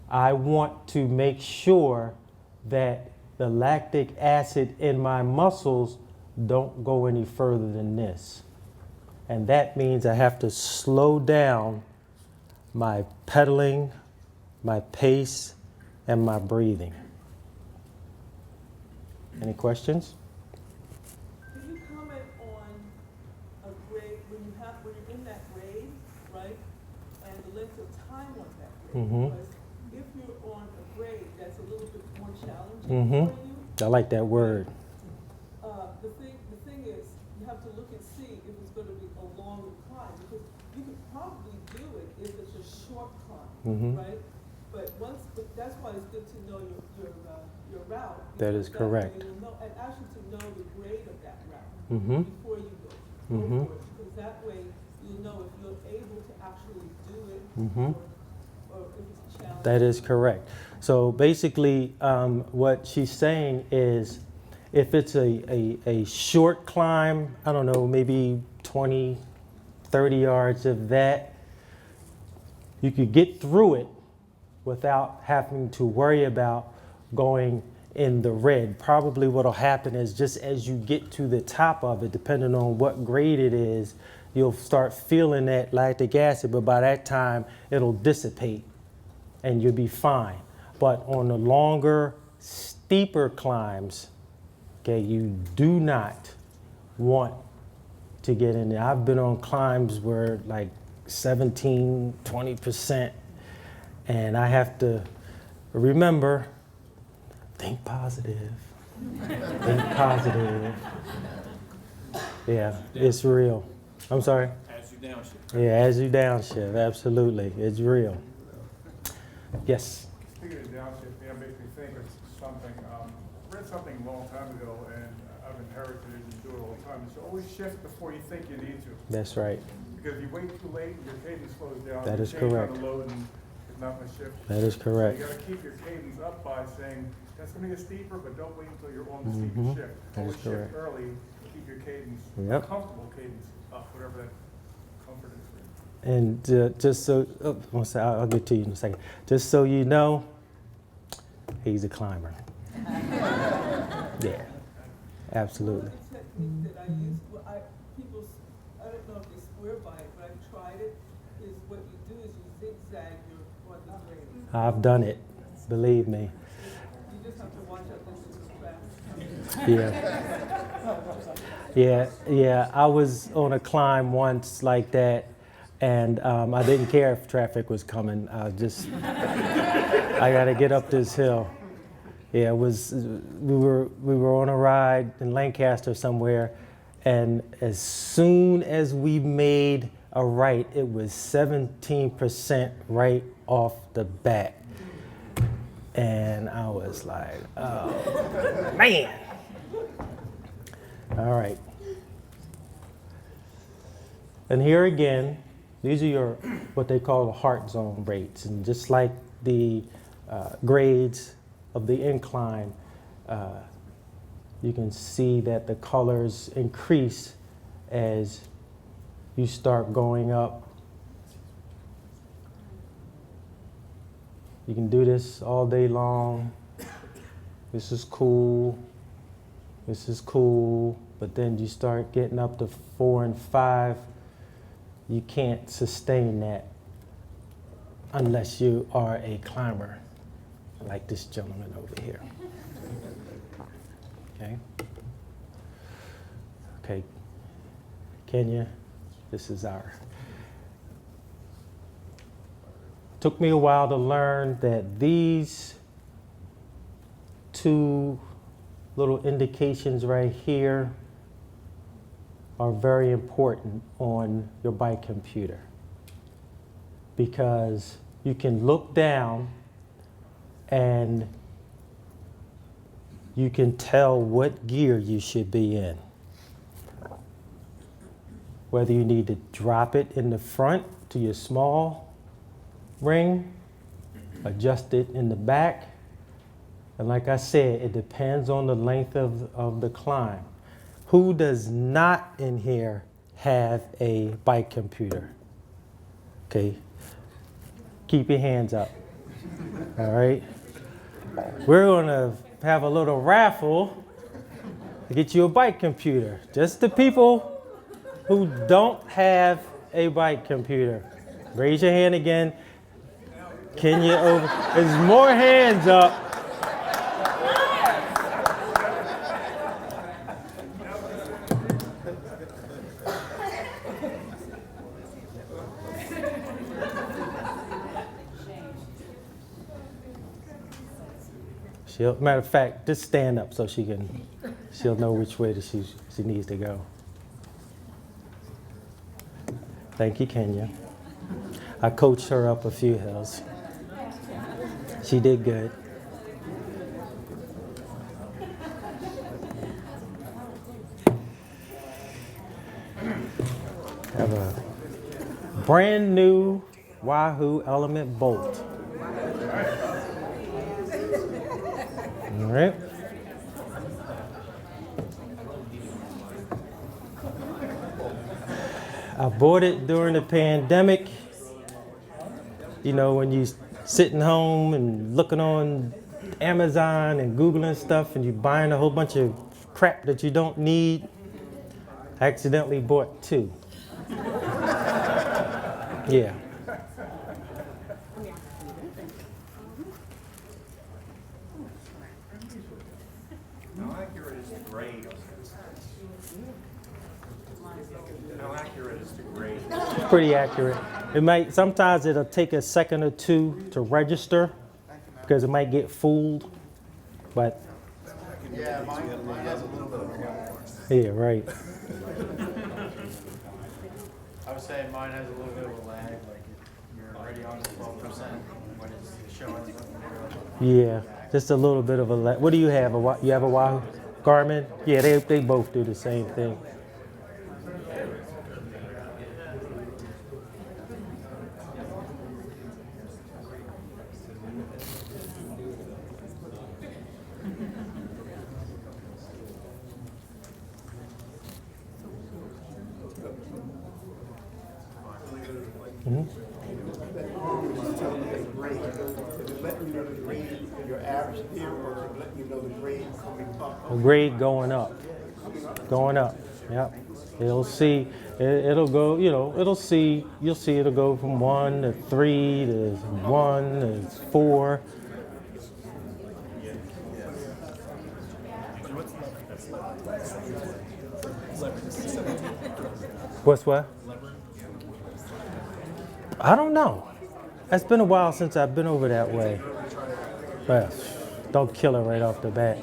I want to make sure that the lactic acid in my muscles don't go any further than this. And that means I have to slow down my pedaling, my pace, and my breathing. Any questions? Can you comment on a grade, when you're in that grade, right? And the length of time on that grade? Mhm. Because if you're on a grade that's a little bit more challenging Mhm. for you, I like that word. the thing is, you have to look and see if it's gonna be a longer climb, because you could probably do it if it's a short climb, Mhm. right? But that's why it's good to know your route. That is because way correct. you'll know, and actually to know the grade of that route Mhm. before you go Mhm. for it, because that way you'll know if you're able to actually do it, Mhm. or if it's a challenge. That is correct. So basically, what she's saying is, if it's a short climb, I don't know, maybe 20, 30 yards of that, you could get through it without having to worry about going in the red. Probably what'll happen is just as you get to the top of it, depending on what grade it is, you'll start feeling that lactic acid, but by that time it'll dissipate and you'll be fine. But on the longer, steeper climbs, okay, you do not want to get in there. I've been on climbs where like 17, 20%, and I have to remember, think positive, think positive. Yeah, it's real. I'm sorry? As you downshift. Yeah, as you downshift, absolutely, it's real. Yes? Speaking of downshift, that makes me think of something. I read something a long time ago, and I've inherited it and do it all the time. You should always shift before you think you need to. That's right. Because if you wait too late, your cadence slows down. That you is change correct. on the load and there's not much shift. That is correct. So you gotta keep your cadence up by saying, that's gonna get steeper, but don't wait until you're on the Mhm. steepest shift. That is Always correct. shift early, keep your cadence, Yep. comfortable cadence up, whatever that comfort is for you. And just so, one sec, I'll get to you in a second. Just so you know, he's a climber. Yeah, absolutely. One of the techniques that I use, I don't know if they swear by it, but I've tried it, is what you do is you zigzag on the grade. I've done it, believe me. You just have to watch out this is fast. Yeah. I was on a climb once like that, and I didn't care if traffic was coming. I got to get up this hill. Yeah, we were on a ride in Lancaster somewhere, and as soon as we made a right, it was 17% right off the bat. And I was like, oh, man. All right. And here again, these are your, what they call the heart zone rates. And just like the grades of the incline, you can see that the colors increase as you start going up. You can do this all day long. This is cool. This is cool. But then you start getting up to 4 and 5. You can't sustain that unless you are a climber, like this gentleman over here. Okay. Kenya, this is our. Took me a while to learn that these two little indications right here are very important on your bike computer, because you can look down and you can tell what gear you should be in. Whether you need to drop it in the front to your small ring, adjust it in the back. And like I said, it depends on the length of the climb. Who does not in here have a bike computer? Okay, keep your hands up. All right, we're gonna have a little raffle to get you a bike computer. Just the people who don't have a bike computer. Raise your hand again. Can you over? There's more hands up. Matter of fact, just stand up so she'll know which way she needs to go. Thank you, Kenya. I coached her up a few hills. She did good. Have a brand new Waho Element Bolt. All right. I bought it during the pandemic. You know, when you sitting home and looking on Amazon and Googling stuff and you're buying a whole bunch of crap that you don't need. I accidentally bought two. Yeah. How accurate is the grade on this? How accurate is the grade? Pretty accurate. Sometimes it'll take a second or two to register because it might get fooled, but. Yeah, mine has a little bit of a Yeah, right. I would say mine has a little bit of a lag, like you're already on 12% when it's showing something. Yeah, just a little bit of a lag. What do you have? You have a Waho? Garmin? Yeah, they both do the same thing. Your average here, or letting you know the grade coming up. The grade going up. Going up. Yep. It'll see. It'll go. You know. It'll see. You'll see. It'll go from 1 to 3 to 1 to 4. What's what? I don't know. It's been a while since I've been over that way. Well, don't kill her right off the bat.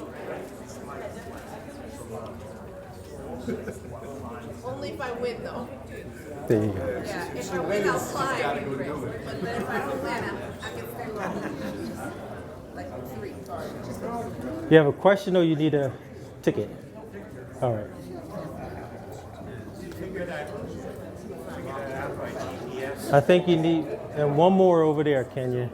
Only if I win, though. There you go. Yeah, if I win, I'll fly. But then if I don't win, I can stay low. Like 3. You have a question or you need a ticket? All right. I think you need, and one more over there, Kenya.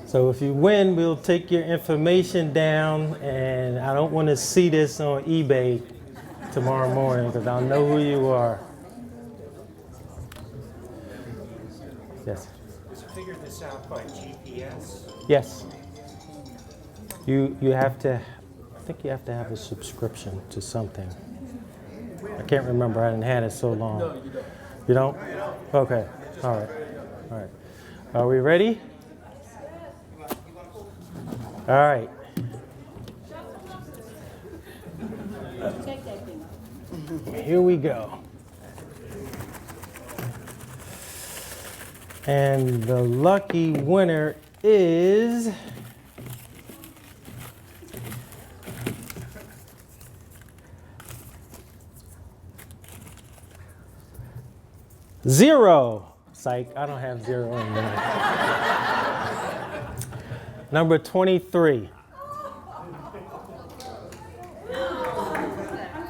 So if you win, we'll take your information down, and I don't want to see this on eBay tomorrow morning because I'll know who you are. Yes. Is figure this out by GPS? Yes. You have to think you have to have a subscription to something. I can't remember. I hadn't had it so long. No, you don't. You don't? Okay. All right. All right. Are we ready? All right. Take that thing off. Here we go. And the lucky winner is zero. Psych, I don't have zero in there. Number 23. I'm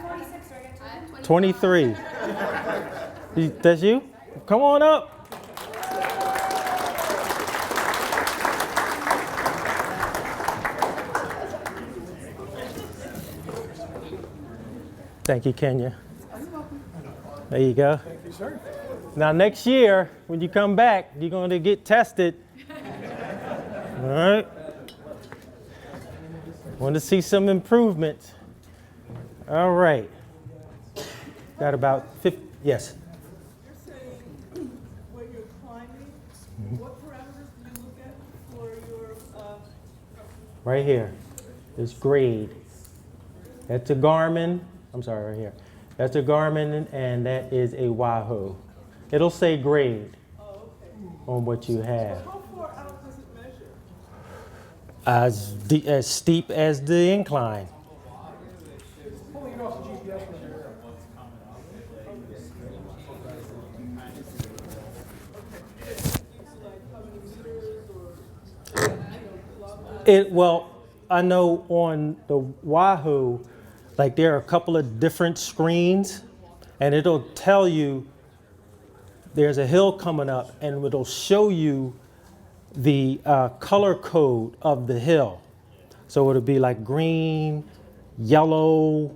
46, right? I have 23. That's you? Come on up. Thank you, Kenya. There you go. Thank you, sir. Now, next year, when you come back, you're going to get tested. All right? Want to see some improvements. All right. Got about 50. Yes. You're saying when you're climbing, what parameters do you look at for your, Right here. This grade. That's a Garmin. I'm sorry, right here. That's a Garmin, and that is a Waho. It'll say grade on what you have. how far out does it measure? As steep as the incline. Pulling it off the GPS measure. Well, I know on the Waho, like there are a couple of different screens, and it'll tell you there's a hill coming up, and it'll show you the color code of the hill. So it'll be like green, yellow,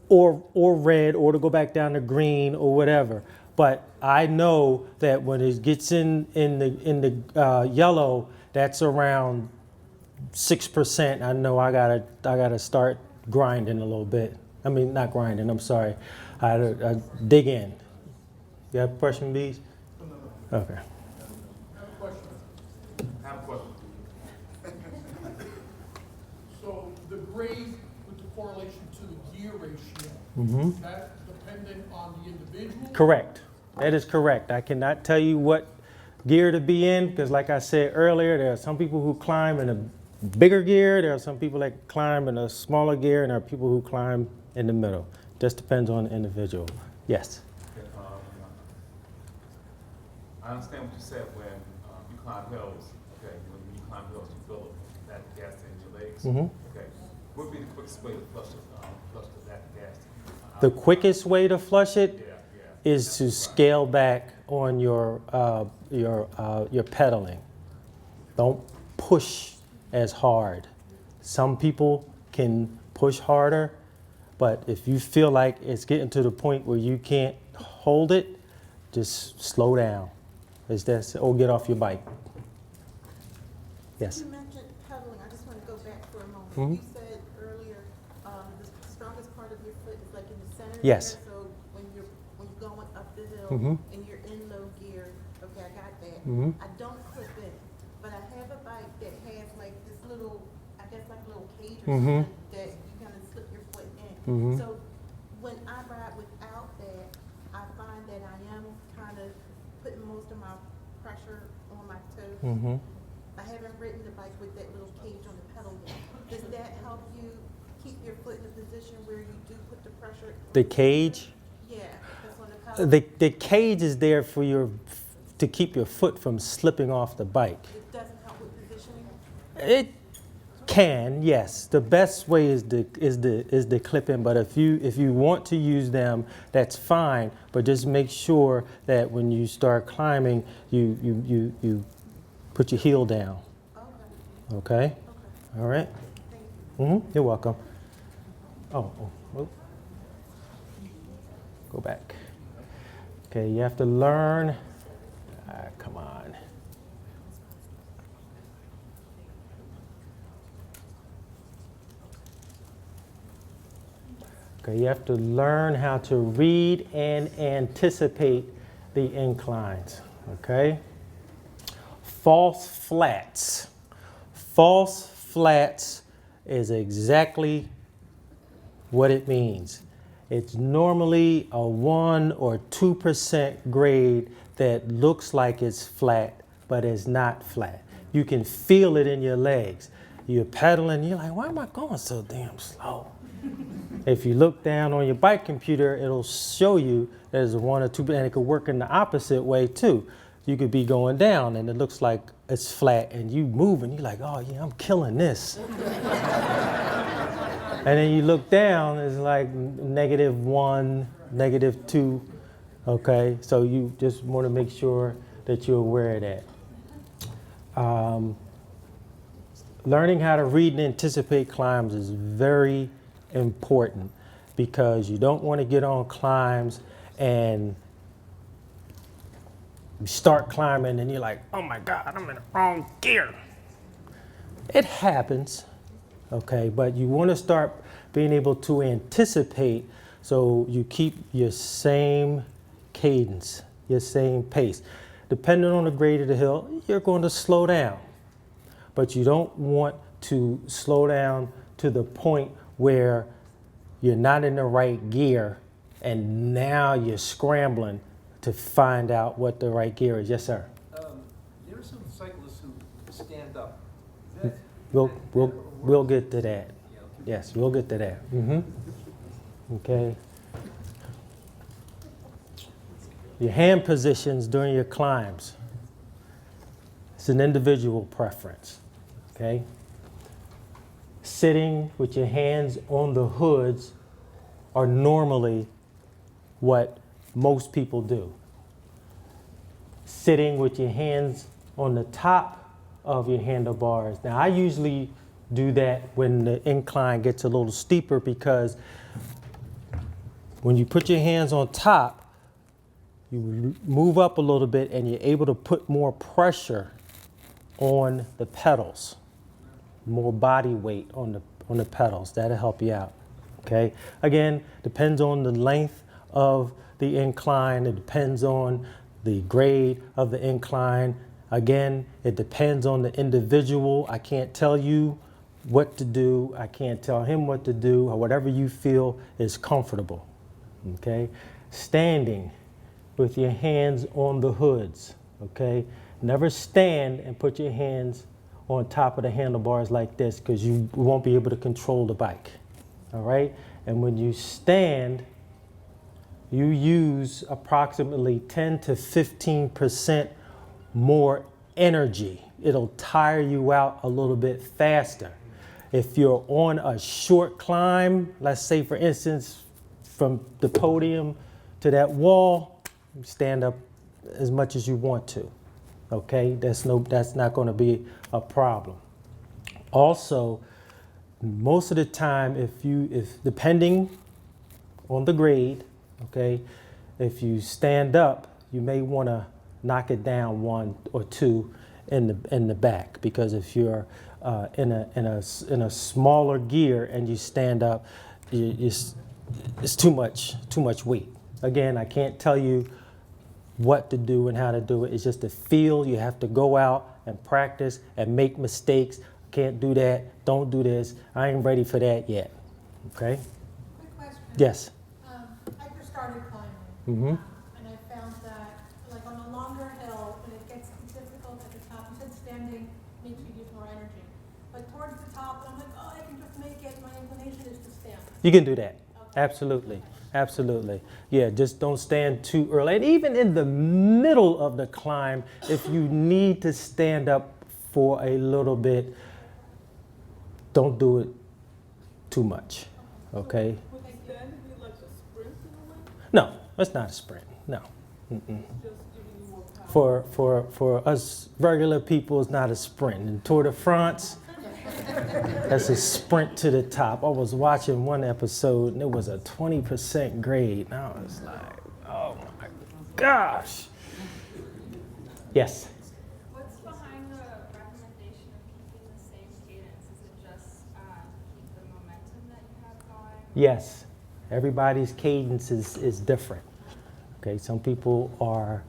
or red, or to go back down to green or whatever. But I know that when it gets in the yellow, that's around 6%. I know I gotta start grinding a little bit. I mean, not grinding. I'm sorry. I dig in. You have a question, Bees? Okay. I have a question. I have a question. So the grade with the correlation to the gear ratio, Mm-hmm. is that dependent on the individual? Correct. That is correct. I cannot tell you what gear to be in because, like I said earlier, there are some people who climb in a bigger gear. There are some people that climb in a smaller gear, and there are people who climb in the middle. Just depends on the individual. Yes. Okay, I understand what you said when you climb hills. Okay, when you climb hills, you feel that gas in your legs. Mhm. Okay, what would be the quickest way to flush that gas? The quickest way to flush it Yeah. is to scale back on your pedaling. Don't push as hard. Some people can push harder, but if you feel like it's getting to the point where you can't hold it, just slow down. Or get off your bike. Yes. You mentioned pedaling. I just want to go back for a moment. Mhm. You said earlier the strongest part of your foot is like in the center. Yes. There, so when you're going up the hill Mhm. and you're in low gear, okay, I got that. Mhm. I don't clip in, but I have a bike that has like this little, I guess like a little cage or Mhm. something that you kind of slip your foot in. Mhm. So when I ride without that, I find that I am kind of putting most of my pressure on my toes. Mm-hmm. I haven't ridden the bike with that little cage on the pedal yet. Does that help you keep your foot in a position where you do put the pressure? The cage? Yeah, that's on the pedal. The cage is there for to keep your foot from slipping off the bike. It doesn't help with positioning? It can, yes. The best way is the clip in, but if you want to use them, that's fine. But just make sure that when you start climbing, you put your heel down. Okay. Okay? Okay. All right? Thank you. Mm-hmm. You're welcome. Oh. Go back. Okay, you have to learn. Come on. Okay, you have to learn how to read and anticipate the inclines. Okay? False flats. False flats is exactly what it means. It's normally a 1 or 2% grade that looks like it's flat, but it's not flat. You can feel it in your legs. You're pedaling, you're like, why am I going so damn slow? If you look down on your bike computer, it'll show you there's a 1 or 2, and it could work in the opposite way too. You could be going down and it looks like it's flat, and you move and you're like, oh yeah, I'm killing this. And then you look down, it's like -1, -2. Okay, so you just want to make sure that you're aware of that. Learning how to read and anticipate climbs is very important, because you don't want to get on climbs and you start climbing and you're like, oh my God, I'm in the wrong gear. It happens, okay, but you want to start being able to anticipate, so you keep your same cadence, your same pace. Depending on the grade of the hill, you're going to slow down, but you don't want to slow down to the point where you're not in the right gear and now you're scrambling to find out what the right gear is. Yes, sir. There are some cyclists who stand up. Is that, We'll get to that. yeah, okay. Yes, we'll get to that. Okay. Your hand positions during your climbs. It's an individual preference. Okay. Sitting with your hands on the hoods are normally what most people do. Sitting with your hands on the top of your handlebars. Now, I usually do that when the incline gets a little steeper, because when you put your hands on top, you move up a little bit and you're able to put more pressure on the pedals, more body weight on the pedals. That'll help you out. Okay. Again, depends on the length of the incline. It depends on the grade of the incline. Again, it depends on the individual. I can't tell you what to do. I can't tell him what to do, or whatever you feel is comfortable. Okay. Standing with your hands on the hoods. Okay. Never stand and put your hands on top of the handlebars like this, because you won't be able to control the bike. All right. And when you stand, you use approximately 10 to 15% more energy. It'll tire you out a little bit faster. If you're on a short climb, let's say for instance, from the podium to that wall, stand up as much as you want to. Okay, that's not going to be a problem. Also, most of the time, if depending on the grade, okay, if you stand up, you may want to knock it down 1 or 2 in the back, because if you're in a smaller gear and you stand up, it's too much weight. Again, I can't tell you what to do and how to do it. It's just a feel. You have to go out and practice and make mistakes. Can't do that. Don't do this. I ain't ready for that yet. Okay? Quick question. Yes. I just started climbing. Mm-hmm. And I found that, like on a longer hill, when it gets difficult at the top, you said standing makes you use more energy. But towards the top, I'm like, oh, I can just make it. My inclination is to stand. You can do that. Okay. Absolutely. Absolutely. Yeah, just don't stand too early. And even in the middle of the climb, if you need to stand up for a little bit, don't do it too much. Okay? Would standing be like a sprint in a way? No, it's not a sprint. No. Mm-mm. Just giving you more power? For us regular people, it's not a sprint. In Tour de France, that's a sprint to the top. I was watching one episode and it was a 20% grade. And I was like, oh my gosh. Yes? What's behind the recommendation of keeping the same cadence? Is it just keep the momentum that you have going? Yes. Everybody's cadence is different. Okay, some people are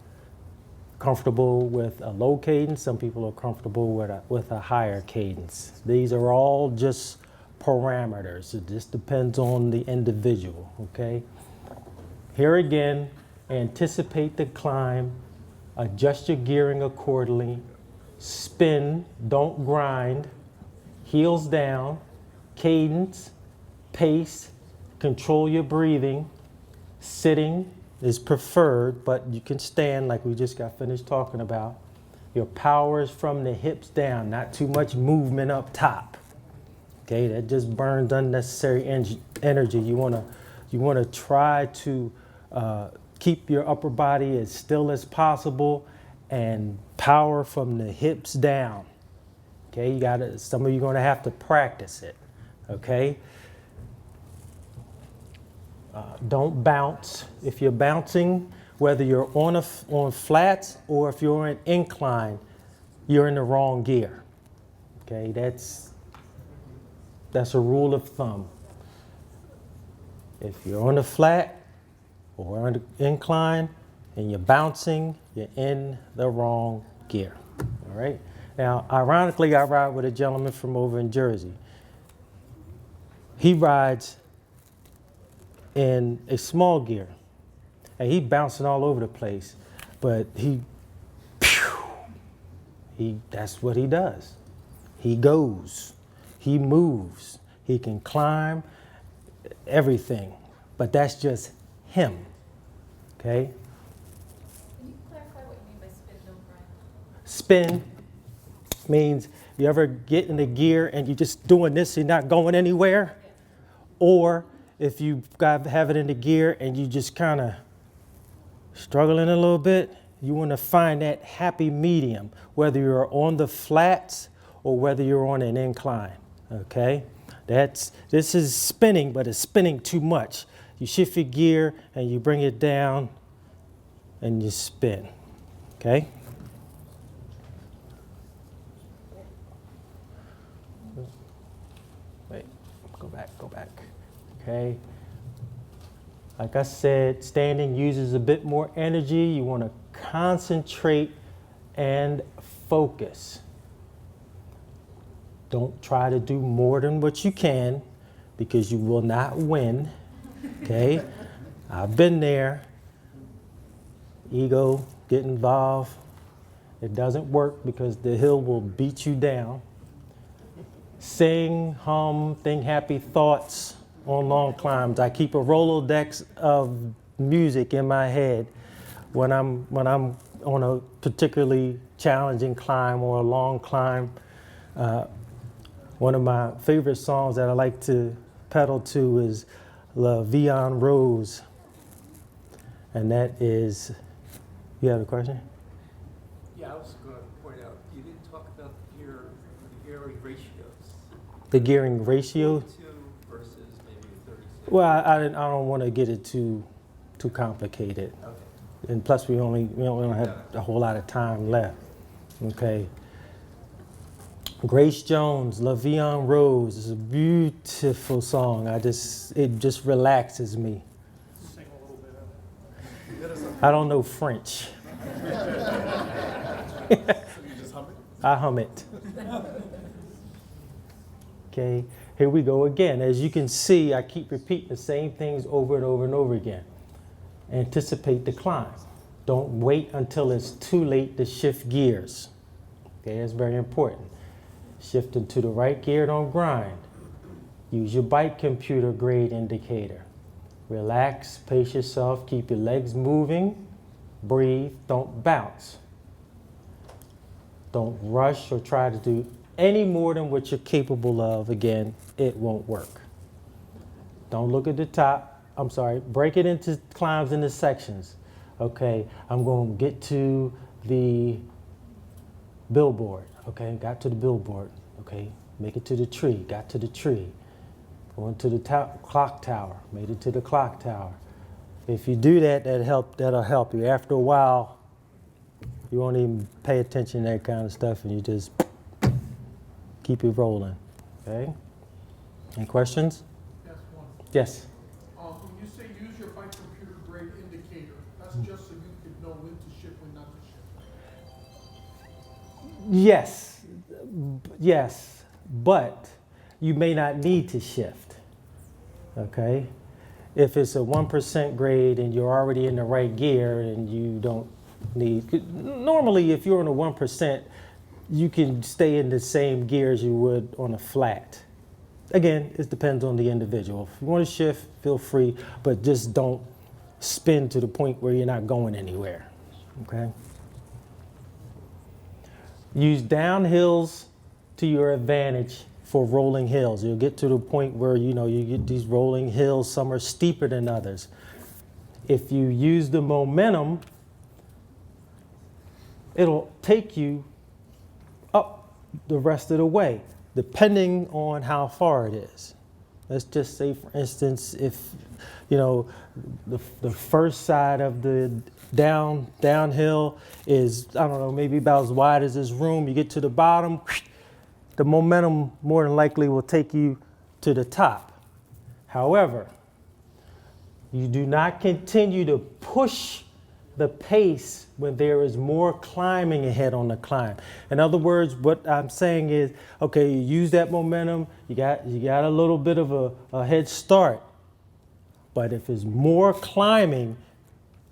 comfortable with a low cadence, some people are comfortable with a higher cadence. These are all just parameters. It just depends on the individual, okay? Here again, anticipate the climb, adjust your gearing accordingly, spin, don't grind, heels down, cadence, pace, control your breathing. Sitting is preferred, but you can stand like we just got finished talking about. Your power is from the hips down, not too much movement up top. Okay, that just burns unnecessary energy. You wanna try to keep your upper body as still as possible and power from the hips down. Okay, some of you gonna have to practice it. Okay. Don't bounce. If you're bouncing, whether you're on flats or if you're in incline, you're in the wrong gear. Okay, that's a rule of thumb. If you're on the flat or on the incline and you're bouncing, you're in the wrong gear. All right. Now, ironically, I ride with a gentleman from over in Jersey. He rides in a small gear, and he bouncing all over the place, but that's what he does. He goes, he moves, he can climb, everything, but that's just him, okay? Can you clarify what you mean by spin, don't grind? Spin means you ever get in the gear and you're just doing this, you're not going anywhere, or if you have it in the gear and you just kind of struggling a little bit, you want to find that happy medium, whether you're on the flats or whether you're on an incline, okay? This is spinning, but it's spinning too much. You shift your gear and you bring it down and you spin, okay? Wait, go back. Okay. Like I said, standing uses a bit more energy. You want to concentrate and focus. Don't try to do more than what you can because you will not win. Okay? I've been there. Ego, get involved. It doesn't work because the hill will beat you down. Sing, hum, think happy thoughts on long climbs. I keep a Rolodex of music in my head when I'm on a particularly challenging climb or a long climb. One of my favorite songs that I like to pedal to is La Vie en Rose. And that is, you have a question? Yeah, I was going to point out, you didn't talk about the gearing ratios. The gearing ratio? 42 versus maybe 36. Well, I don't want to get it too complicated. Okay. And plus, we don't have a whole lot of time left. Okay. Grace Jones, La Vie en Rose is a beautiful song. it just relaxes me. Sing a little bit of it. I don't know French. You just hum it? I hum it. Okay, here we go again. As you can see, I keep repeating the same things over and over and over again. Anticipate the climb. Don't wait until it's too late to shift gears. Okay, that's very important. Shift into the right gear, don't grind. Use your bike computer grade indicator. Relax, pace yourself, keep your legs moving, breathe, don't bounce. Don't rush or try to do any more than what you're capable of. Again, it won't work. Don't look at the top. I'm sorry, break it into climbs into sections. Okay, I'm going to get to the billboard. Okay, got to the billboard. Okay, make it to the tree, got to the tree. Going to the clock tower, made it to the clock tower. If you do that, that'll help you. After a while, you won't even pay attention to that kind of stuff and you just keep it rolling, okay? Any questions? Yes, one. Yes. When when to shift, when not to shift? Yes, but you may not need to shift, okay? If it's a 1% grade and you're already in the right gear and you don't need, normally if you're on a 1%, you can stay in the same gear as you would on a flat. Again, it depends on the individual. If you want to shift, feel free, but just don't spin to the point where you're not going anywhere, okay? Use downhills to your advantage for rolling hills. You'll get to the point where, you know, you get these rolling hills, some are steeper than others. If you use the momentum, it'll take you up the rest of the way, depending on how far it is. Let's just say, for instance, if, you know, the first side of the downhill is, I don't know, maybe about as wide as this room. You get to the bottom, the momentum more than likely will take you to the top. However, you do not continue to push the pace when there is more climbing ahead on the climb. In other words, what I'm saying is, okay, you use that momentum, you got a little bit of a head start. But if it's more climbing,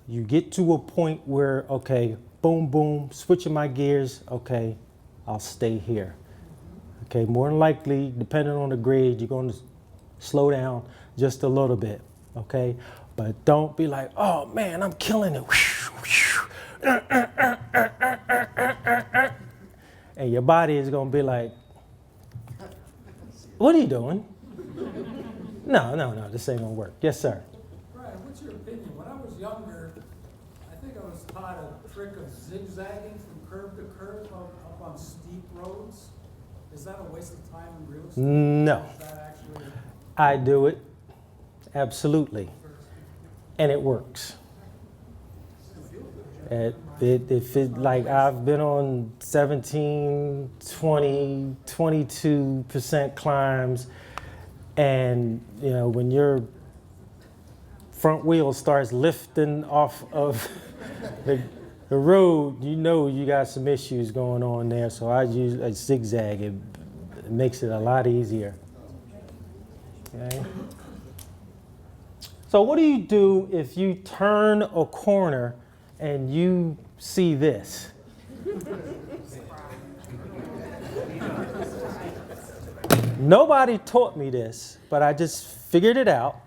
you get to a point where, okay, boom, boom, switching my gears, okay, I'll stay here. Okay, more than likely, depending on the grade, you're going to slow down just a little bit, okay? But don't be like, oh man, I'm killing it. And your body is going to be like, what are you doing? No, this ain't going to work. Yes, sir. Brian, what's your opinion? When I was younger, I think I was taught a trick of zigzagging from curb to curb up on steep roads. Is that a waste of time in real estate? No. Is that actually... I do it. Absolutely. And it works. Like I've been on 17, 20, 22% climbs, and you know, when your front wheel starts lifting off of the road, you know you got some issues going on there. So I use a zigzag. It makes it a lot easier. Okay. So what do you do if you turn a corner and you see this? Nobody taught me this, but I just figured it out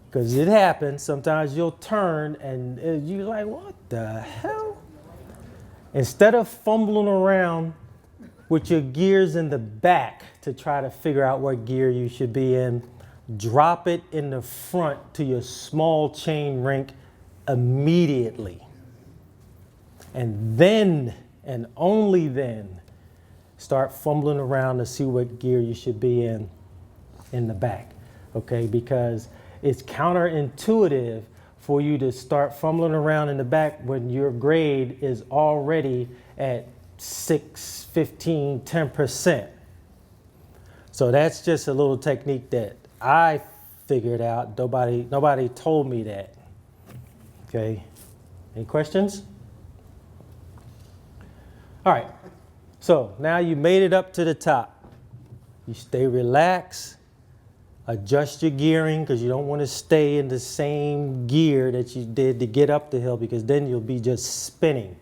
because it happens. Sometimes you'll turn and you're like, what the hell? Instead of fumbling around with your gears in the back to try to figure out what gear you should be in, drop it in the front to your small chain rink immediately. And then, and only then, start fumbling around to see what gear you should be in the back, okay? Because it's counterintuitive for you to start fumbling around in the back when your grade is already at 6, 15, 10%. So that's just a little technique that I figured out. Nobody told me that. Okay. Any questions? All right. So now you made it up to the top. You stay relaxed. Adjust your gearing because you don't want to stay in the same gear that you did to get up the hill, because then you'll be just spinning.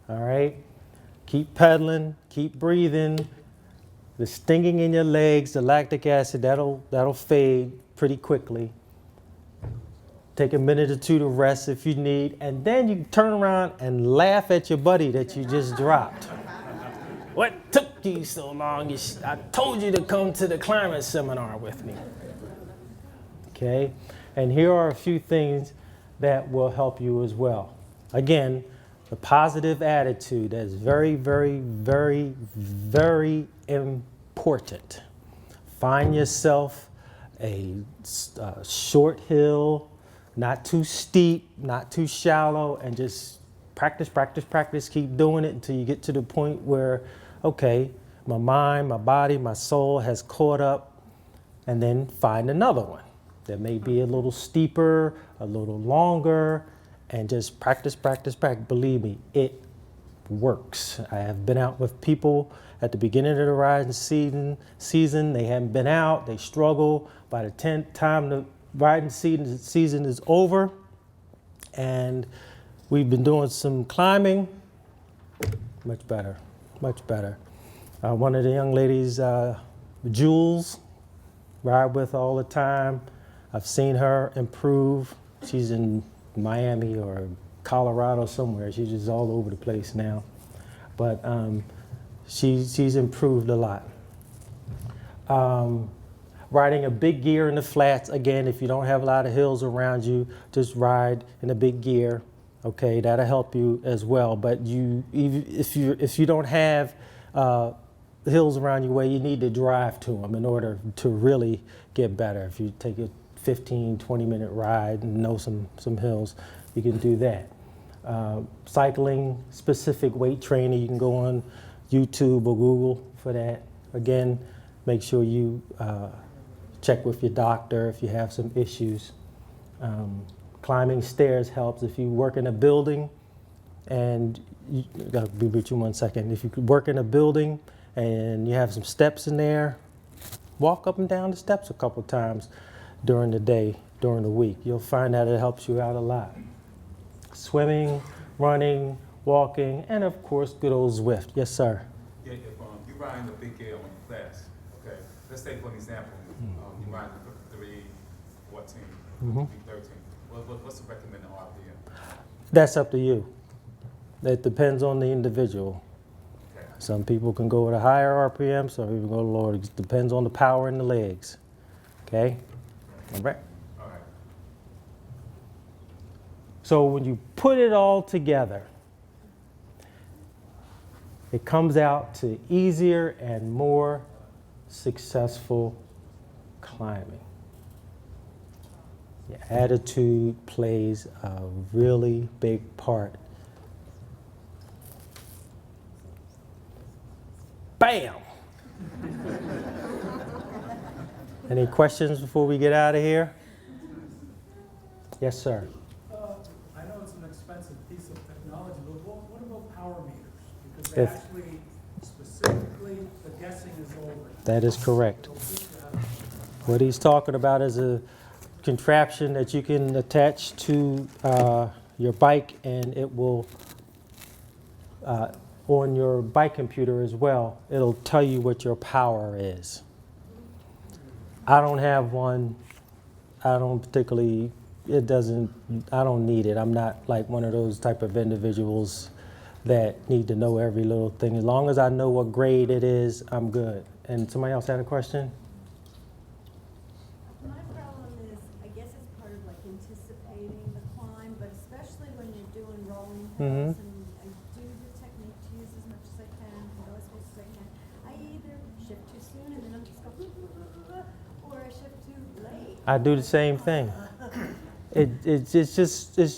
All right. Keep pedaling. Keep breathing. The stinging in your legs, the lactic acid, that'll fade pretty quickly. Take a minute or two to rest if you need, and then you turn around and laugh at your buddy that you just dropped. What took you so long? I told you to come to the climate seminar with me. Okay, and here are a few things that will help you as well. Again, the positive attitude, that's very, very, very, very important. Find yourself a short hill, not too steep, not too shallow, and just practice, practice, practice. Keep doing it until you get to the point where, okay, my mind, my body, my soul has caught up, and then find another one that may be a little steeper, a little longer, and just practice, practice, practice. Believe me, it works. I have been out with people at the beginning of the riding season. They haven't been out. They struggle. By the 10th time the riding season is over, and we've been doing some climbing. Much better, much better. One of the young ladies, Jules, ride with all the time. I've seen her improve. She's in Miami or Colorado somewhere. She's just all over the place now. But she's improved a lot. Riding a big gear in the flats, again, if you don't have a lot of hills around you, just ride in a big gear. Okay, that'll help you as well. But if you don't have hills around your way, you need to drive to them in order to really get better. If you take a 15, 20-minute ride and know some hills, you can do that. Cycling, specific weight training, you can go on YouTube or Google for that. Again, make sure you check with your doctor if you have some issues. Climbing stairs helps. If you work in a building and I'll be with you 1 second. If you could work in a building and you have some steps in there, walk up and down the steps a couple times during the day, during the week. You'll find that it helps you out a lot. Swimming, running, walking, and of course, good old Zwift. Yes, sir. Yeah, if you riding a big gear on the flats, okay, let's take for an example, you riding the 314, 313. What's the recommended RPM? That's up to you. It depends on the individual. Okay. Some people can go with a higher RPM, some people go lower. It depends on the power in the legs. Okay? All right? All right. So when you put it all together, it comes out to easier and more successful climbing. Your attitude plays a really big part. Bam! Any questions before we get out of here? Yes, sir. I know it's an expensive piece of technology, but what about power meters? Because If- actually, specifically, the guessing is over. That is correct. What he's talking about is a contraption that you can attach to your bike, and it will, on your bike computer as well, it'll tell you what your power is. I don't have one. I don't particularly, I don't need it. I'm not like one of those type of individuals that need to know every little thing. As long as I know what grade it is, I'm good. And somebody else had a question? My problem is, I guess it's part of like anticipating the climb, but especially when you're doing rolling hills, and I do the technique to use as much as I can, go as fast as I can. I either shift too soon and then I'm just going, or I shift too late. I do the same thing. It's just I've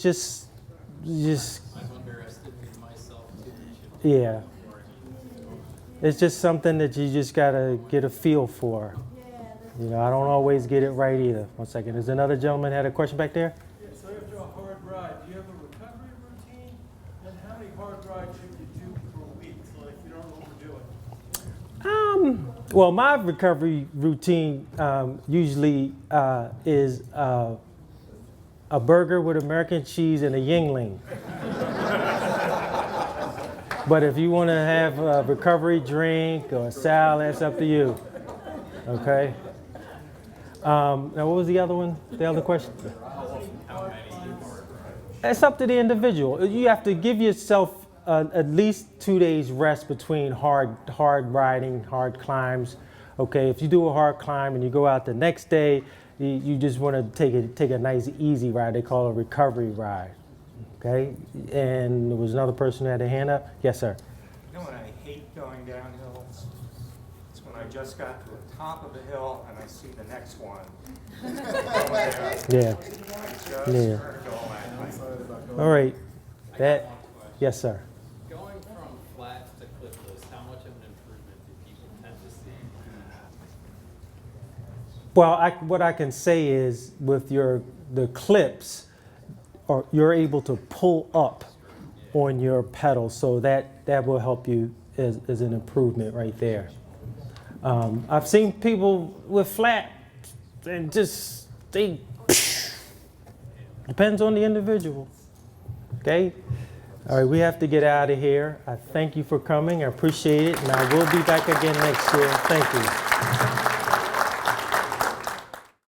underestimated myself too much. yeah. It's just something that you just gotta get a feel for. You know, I don't always get it right either. 1 second. There's another gentleman had a question back there. Yeah, so after a hard ride, do you have a recovery routine? And how many hard rides should you do per week, so if you don't overdo it? Well, my recovery routine usually is a burger with American cheese and a Yingling. But if you want to have a recovery drink or a salad, that's up to you. Okay? Now, what was the other one? The other question? It's up to the individual. You have to give yourself at least 2 days rest between hard riding, hard climbs. Okay, if you do a hard climb and you go out the next day, you just want to take a nice easy ride. They call it a recovery ride. Okay, and there was another person who had a hand up. Yes, sir. You know what I hate going down hills? It's when I just got to the top of the hill and I see the next one. Yeah. Yeah. All right. That. Yes, sir. Going from flats to cliffless, how much of an improvement do people tend to see? Well, what I can say is with the clips, or you're able to pull up on your pedal, so that will help you as an improvement right there. I've seen people with flat and just depends on the individual. Okay. All right, we have to get out of here. I thank you for coming. I appreciate it, and I will be back again next year. Thank you.